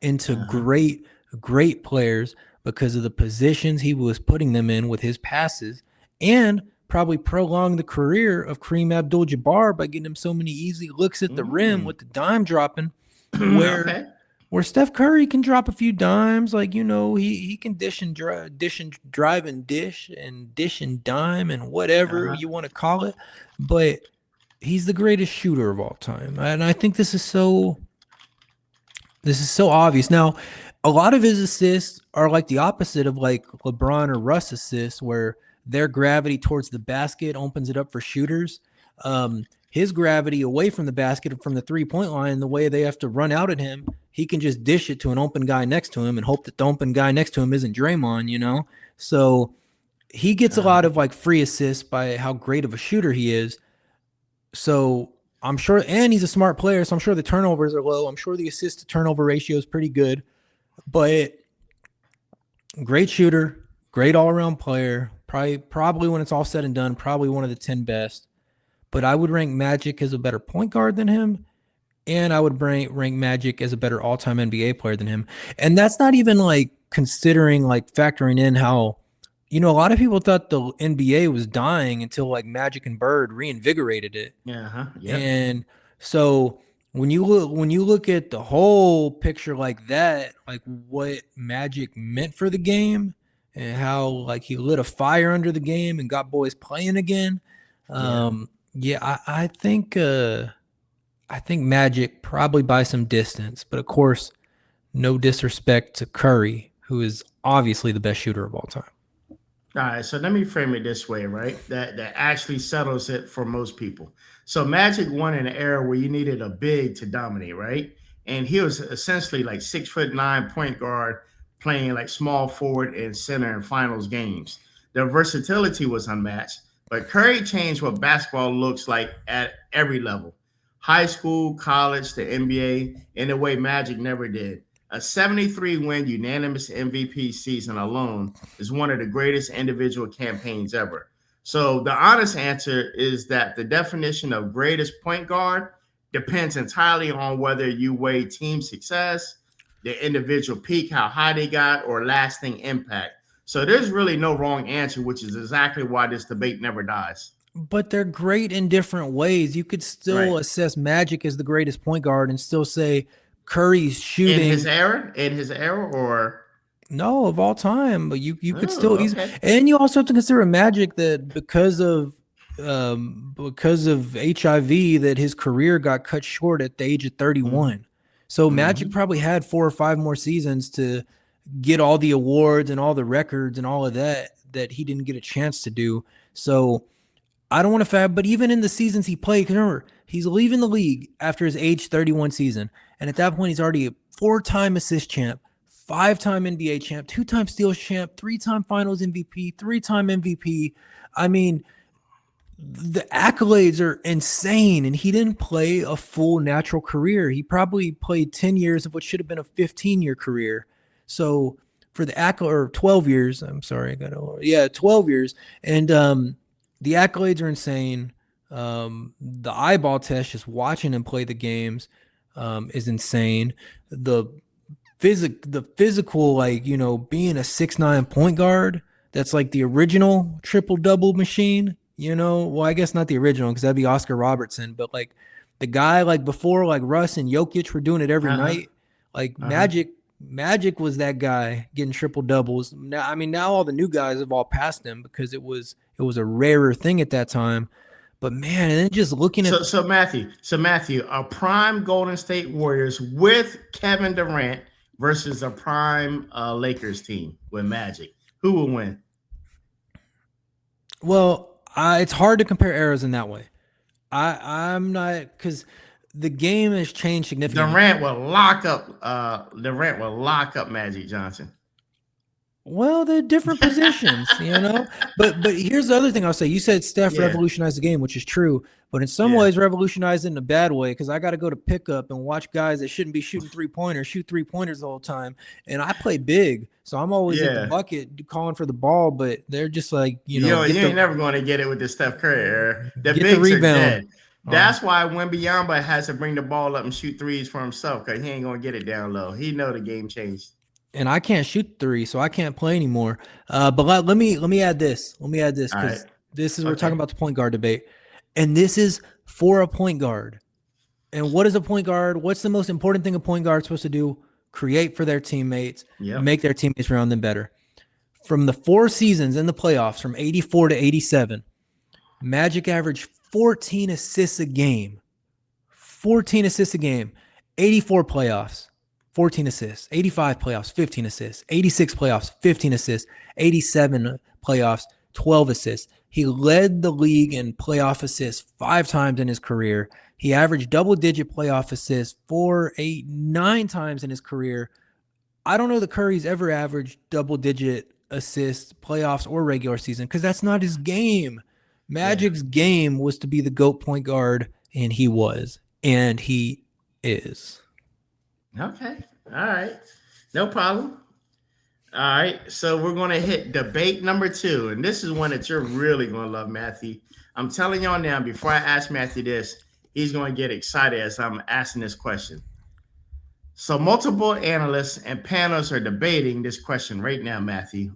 into great players because of the positions he was putting them in with his passes, and probably prolonged the career of Kareem Abdul-Jabbar by getting him so many easy looks at the rim with the dime dropping, where Where Steph Curry can drop a few dimes, like he can dish and drive and dish and dime and whatever Uh-huh. you want to call it, but he's the greatest shooter of all time, and I think this is so obvious. Now, a lot of his assists are like the opposite of like LeBron or Russ assists, where their gravity towards the basket opens it up for shooters. His gravity away from the basket from the 3-point line, the way they have to run out at him, he can just dish it to an open guy next to him and hope that the open guy next to him isn't Draymond. So he gets a lot of like free assists by how great of a shooter he is. So I'm sure, and he's a smart player, so I'm sure the turnovers are low. I'm sure the assist to turnover ratio is pretty good, but great shooter, great all around player. Probably when it's all said and done, probably one of the 10 best. But I would rank Magic as a better point guard than him, and I would rank Magic as a better all time NBA player than him. And that's not even like considering like factoring in how. A lot of people thought the NBA was dying until like Magic and Bird reinvigorated it. Yeah. And so when you look at the whole picture like that, like what Magic meant for the game and how like he lit a fire under the game and got boys playing again. I think Magic probably by some distance, but of course, no disrespect to Curry, who is obviously the best shooter of all time. All right, so let me frame it this way, right? That actually settles it for most people. So Magic won in an era where you needed a big to dominate, right? And he was essentially like 6'9" point guard playing like small forward and center in finals games. The versatility was unmatched, but Curry changed what basketball looks like at every level. High school, college, the NBA, in a way Magic never did. A 73-win unanimous MVP season alone is one of the greatest individual campaigns ever. So the honest answer is that the definition of greatest point guard depends entirely on whether you weigh team success, the individual peak, how high they got, or lasting impact. So there's really no wrong answer, which is exactly why this debate never dies. But they're great in different ways. You could still Right. assess Magic as the greatest point guard and still say Curry's In shooting. his era, or No, of all time, but you could still okay. and you also have to consider Magic that because of HIV that his career got cut short at the age of 31. So Magic Mm-hmm. probably had 4 or 5 more seasons to get all the awards and all the records and all of that he didn't get a chance to do. So I don't want to fab, but even in the seasons he played, because remember, he's leaving the league after his age 31 season. And at that point, he's already a 4-time assist champ, 5-time NBA champ, 2-time steals champ, 3-time finals MVP, 3-time MVP. I mean, the accolades are insane, and he didn't play a full natural career. He probably played 10 years of what should have been a 15-year career. So for the or 12 years, I'm sorry, 12 years. And the accolades are insane. The eyeball test, just watching him play the games, is insane. The physical, like, being a 6'9" point guard, that's like the original triple-double machine, well, I guess not the original because that'd be Oscar Robertson, but like the guy like before, like Russ and Jokic were doing it every night. Like Magic was that guy getting triple doubles. Now all the new guys have all passed him because it was a rarer thing at that time. But man, and then just looking at So Matthew, a prime Golden State Warriors with Kevin Durant versus a prime Lakers team with Magic, who will win? it's hard to compare eras in that way. I'm not, because the game has changed significantly. Durant will lock up Magic Johnson. Well, they're different positions, But here's the other thing I'll say. You said Steph revolutionized the game, which is true, but in some ways revolutionized it in a bad way, because I got to go to pickup and watch guys that shouldn't be shooting three-pointers shoot three-pointers the whole time. And I play big, so I'm always at the bucket calling for the ball, but they're just like, you ain't never going to get it with the Steph Curry era. The get bigs the rebound. are dead. That's why Wembanyama has to bring the ball up and shoot threes for himself, because he ain't going to get it down low. He know the game changed. And I can't shoot three, so I can't play anymore. But let me add this. Because this is we're talking about the point guard debate, and this is for a point guard. And what is a point guard? What's the most important thing a point guard is supposed to do? create for their teammates, Yep. make their teammates around them better. From the 4 seasons in the playoffs, from 84 to 87, Magic averaged 14 assists a game. 14 assists a game. 84 playoffs, 14 assists. 85 playoffs, 15 assists. 86 playoffs, 15 assists. 87 playoffs, 12 assists. He led the league in playoff assists 5 times in his career. He averaged double-digit playoff assists 4, 8, 9 times in his career. I don't know that Curry's ever averaged double-digit assists, playoffs or regular season, because that's not his game. Magic's game was to be the GOAT point guard, and he was, and he is. Okay. All right. No problem. All right. So we're going to hit debate number 2. And this is one that you're really going to love, Matthew. I'm telling y'all now, before I ask Matthew this, he's going to get excited as I'm asking this question. So multiple analysts and panels are debating this question right now, Matthew.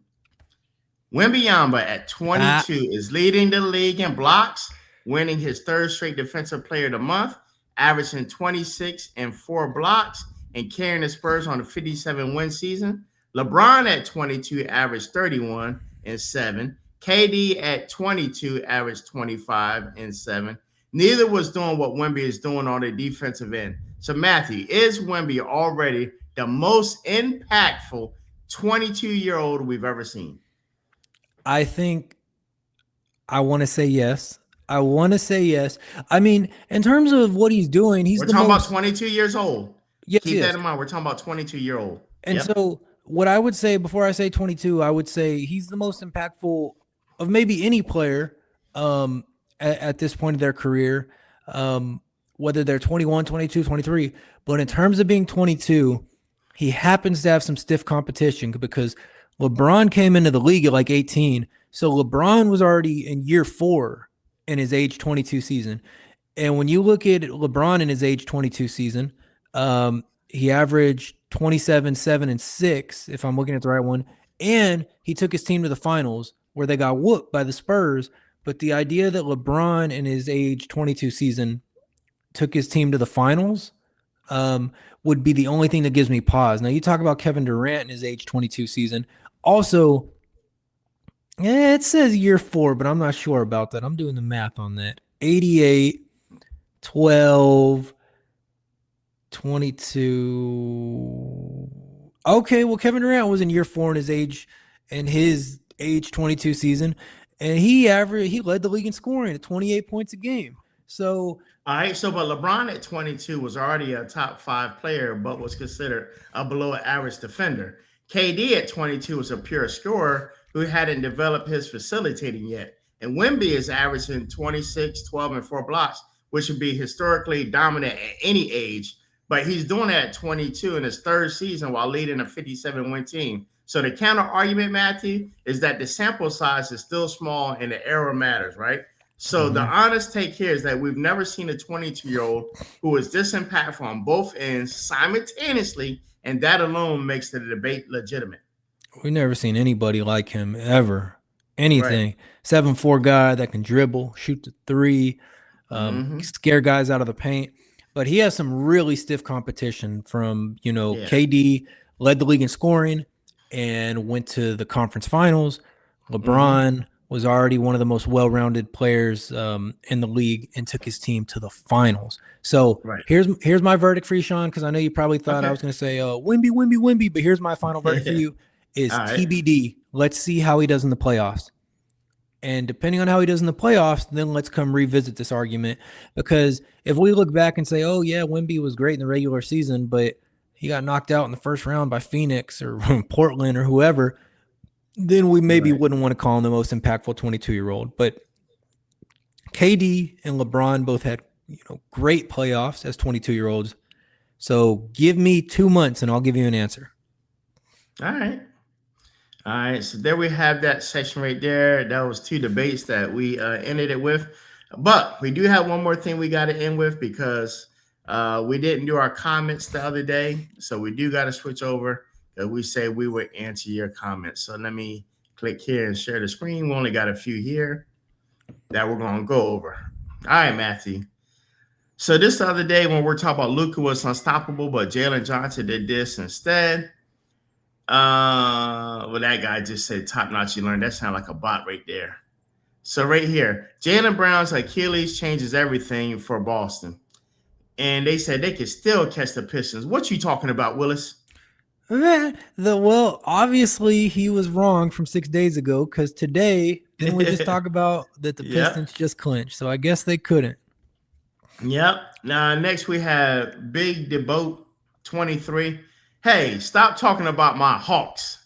Wembanyama at 22 is leading the league in blocks, winning his 3rd straight Defensive Player of the Month, averaging 26 and 4 blocks, and carrying the Spurs on a 57-win season. LeBron at 22 averaged 31 and 7. KD at 22 averaged 25 and 7. Neither was doing what Wemby is doing on the defensive end. So, Matthew, is Wemby already the most impactful 22-year-old we've ever seen? I think I want to say yes. I mean, in terms of what he's doing, we're talking about 22 years old. Yes, keep that in mind. We're talking about 22-year-old. And so what I would say before I say 22, I would say he's the most impactful of maybe any player at this point of their career, whether they're 21, 22, 23. But in terms of being 22, he happens to have some stiff competition because LeBron came into the league at like 18. So LeBron was already in year 4 in his age 22 season. And when you look at LeBron in his age 22 season, he averaged 27, 7, and 6, if I'm looking at the right one. And he took his team to the finals where they got whooped by the Spurs. But the idea that LeBron in his age 22 season took his team to the finals would be the only thing that gives me pause. Now, you talk about Kevin Durant in his age 22 season. Also, it says year 4, but I'm not sure about that. I'm doing the math on that. 88, 12, 22. Okay, well, Kevin Durant was in year 4 in his age 22 season, and he led the league in scoring at 28 points a game. So, all right. So, but LeBron at 22 was already a top 5 player, but was considered a below average defender. KD at 22 was a pure scorer who hadn't developed his facilitating yet. And Wemby is averaging 26, 12, and 4 blocks, which would be historically dominant at any age. But he's doing that at 22 in his 3rd season while leading a 57-win team. So the counter argument, Matthew, is that the sample size is still small and the error matters, right? So the honest take here is that we've never seen a 22-year-old who is this impactful on both ends simultaneously, and that alone makes the debate legitimate. We've never seen anybody like him ever. Anything. Right. 7'4" guy that can dribble, shoot the 3, scare guys out of the paint. But he has some really stiff competition from, KD led the league in scoring and went to the conference finals. LeBron was already one of the most well-rounded players in the league and took his team to the finals. So here's my verdict for you, Sean, because I know you probably thought I was going to say Wemby, but here's my final verdict for you is TBD. Let's see how he does in the playoffs. And depending on how he does in the playoffs, then let's come revisit this argument. Because if we look back and say, oh, yeah, Wemby was great in the regular season, but he got knocked out in the first round by Phoenix or Portland or whoever, then we maybe wouldn't want to call him the most impactful 22-year-old. But KD and LeBron both had great playoffs as 22-year-olds. So give me 2 months and I'll give you an answer. All right, so there we have that section right there. That was 2 debates that we ended it with. But we do have one more thing we got to end with because we didn't do our comments the other day. So we do got to switch over because we say we would answer your comments. So let me click here and share the screen. We only got a few here that we're going to go over. All right, Matthew. So this the other day when we're talking about Luka was unstoppable, but Jalen Johnson did this instead. Well, that guy just said top notch. You learned that sound like a bot right there. So right here, Jalen Brown's Achilles changes everything for Boston, and they said they could still catch the Pistons. What you talking about, Willis? Well, obviously he was wrong from 6 days ago because today didn't we just talk about that the Yep. Pistons just clinched? So I guess they couldn't. Yep. Now next we have Big Deboat 23. Hey, stop talking about my Hawks.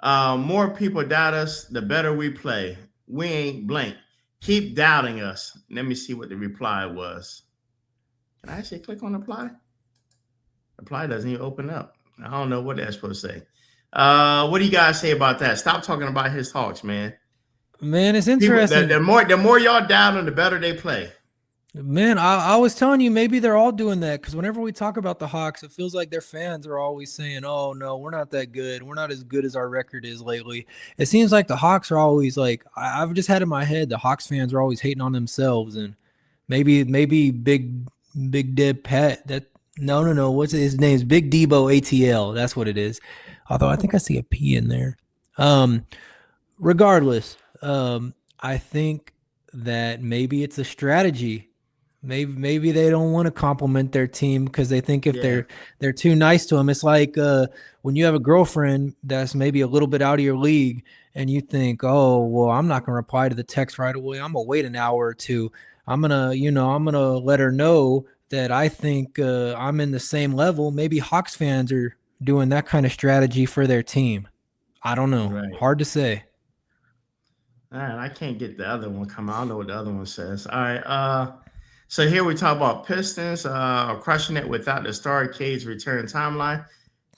More people doubt us, the better we play. We ain't blank. Keep doubting us. Let me see what the reply was. Can I actually click on reply? Reply doesn't even open up. I don't know what that's supposed to say. What do you guys say about that? Stop talking about his Hawks, man. Man, it's interesting. People, the more y'all doubt them, the better they play. Man, I was telling you, maybe they're all doing that because whenever we talk about the Hawks, it feels like their fans are always saying, oh, no, we're not that good. We're not as good as our record is lately. It seems like the Hawks are always like, I've just had in my head, the Hawks fans are always hating on themselves. And maybe Big Deb Pat, no. What's his name? Is Big Debo ATL. That's what it is. Although I think I see a P in there. Regardless, I think that maybe it's a strategy. Maybe they don't want to compliment their team because they think if they're too nice to them. It's like when you have a girlfriend that's maybe a little bit out of your league and you think, oh, well, I'm not going to reply to the text right away. I'm going to wait an hour or two. I'm going to let her know that I think I'm in the same level. Maybe Hawks fans are doing that kind of strategy for their team. I don't know. Right. Hard to say. All right, I can't get the other one coming. I don't know what the other one says. All right. So here we talk about Pistons crushing it without the Starcade's return timeline.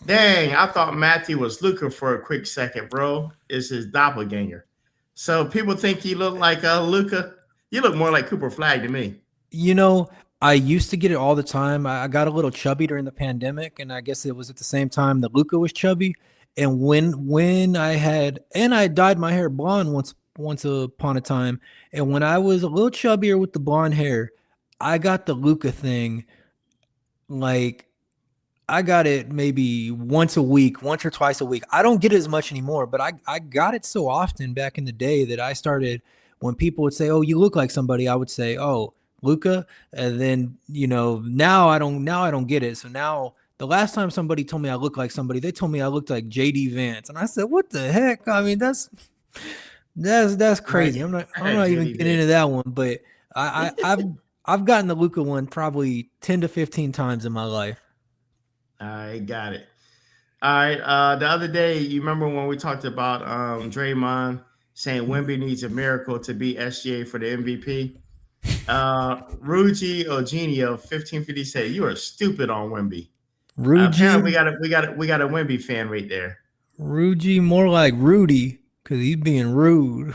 Dang, I thought Matthew was Luka for a quick second, bro. It's his doppelganger. So people think he look like Luka. You look more like Cooper Flagg to me. I used to get it all the time. I got a little chubby during the pandemic, and I guess it was at the same time that Luka was chubby. And when I dyed my hair blonde once upon a time, and when I was a little chubbier with the blonde hair, I got the Luka thing. Like I got it maybe once or twice a week. I don't get it as much anymore, but I got it so often back in the day that I started when people would say, "Oh, you look like somebody," I would say, "Oh, Luka," and then now I don't get it. So now the last time somebody told me I look like somebody, they told me I looked like JD Vance, and I said, "What the heck?" I mean, that's crazy. Right. I'm not even getting into that one, but I've gotten the Luka one probably 10 to 15 times in my life. I got it. All right. The other day, you remember when we talked about Draymond saying Wemby needs a miracle to beat SGA for the MVP? Ruji Eugenio 1550 said you are stupid on Wemby. Apparently, we got a Wemby fan right there. Ruji, more like Rudy, because he's being rude.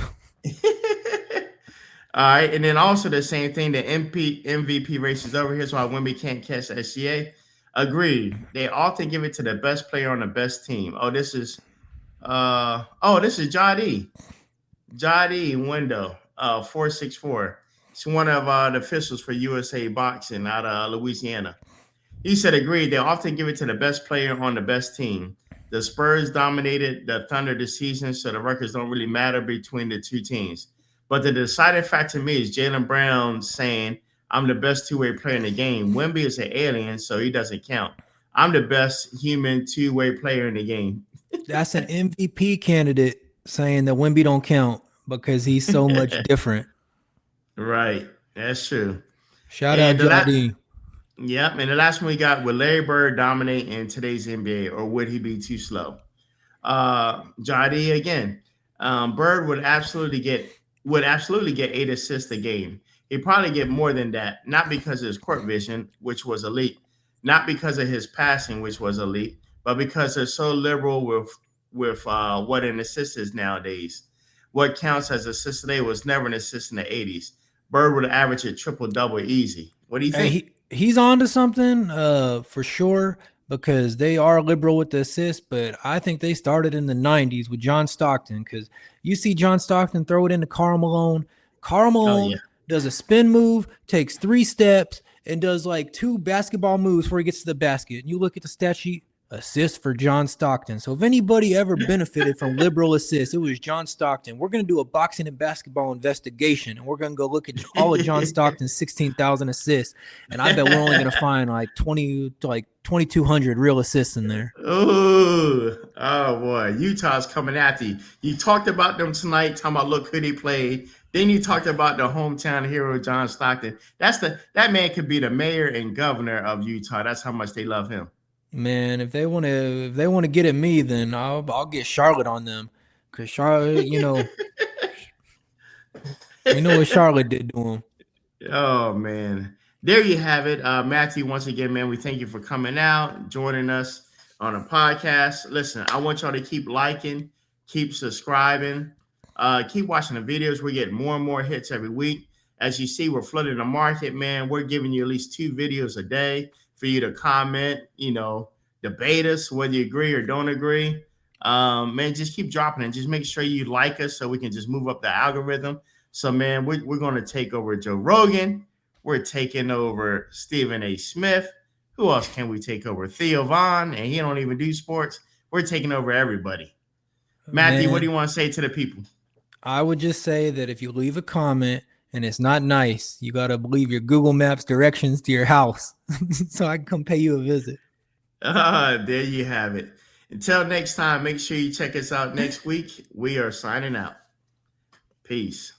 All right, and then also the same thing. The MVP race is over. Here's why Wemby can't catch the SGA. Agreed. They often give it to the best player on the best team. This is Jadi. Jadi Window 464. It's one of the officials for USA Boxing out of Louisiana. He said, agreed. They often give it to the best player on the best team. The Spurs dominated the Thunder this season, so the records don't really matter between the two teams. But the deciding factor to me is Jalen Brown saying, I'm the best two-way player in the game. Wemby is an alien, so he doesn't count. I'm the best human two-way player in the game. That's an MVP candidate saying that Wemby don't count because he's so much different. Right. That's true. Shout out Jadi. Yep. And the last one we got, would Larry Bird dominate in today's NBA, or would he be too slow? Jadi again. Bird would absolutely get 8 assists a game. He'd probably get more than that, not because of his court vision, which was elite, not because of his passing, which was elite, but because they're so liberal with what an assist is nowadays. What counts as assist today was never an assist in the 80s. Bird would average a triple-double easy. What do you think? He's on to something for sure, because they are liberal with the assist, but I think they started in the 90s with John Stockton, because you see John Stockton throw it into Karl Malone. Karl Malone does a spin move, takes 3 steps, and does like 2 basketball moves before he gets to the basket. And you look at the stat sheet, assist for John Stockton. So if anybody ever benefited from liberal assists, it was John Stockton. We're going to do a boxing and basketball investigation, and we're going to go look at all of John Stockton's 16,000 assists. And I bet we're only going to find like 2,200 real assists in there. Oh boy, Utah's coming after you. You talked about them tonight, talking about look who they played. Then you talked about the hometown hero, John Stockton. That man could be the mayor and governor of Utah. That's how much they love him. Man, if they want to get at me, then I'll get Charlotte on them, because Charlotte, we know what Charlotte did to him. Oh man, there you have it, Matthew. Once again, man, we thank you for coming out, joining us on a podcast. Listen, I want y'all to keep liking, keep subscribing, keep watching the videos. We're getting more and more hits every week. As you see, we're flooding the market, man. We're giving you at least 2 videos a day for you to comment, debate us, whether you agree or don't agree. Man, just keep dropping it. Just make sure you like us so we can just move up the algorithm. So, man, we're going to take over Joe Rogan. We're taking over Stephen A. Smith. Who else can we take over? Theo Vaughn, and he don't even do sports. We're taking over everybody. Matthew, what do you want to say to the people? I would just say that if you leave a comment and it's not nice, you got to leave your Google Maps directions to your house so I can come pay you a visit. There you have it. Until next time, make sure you check us out next week. We are signing out. Peace.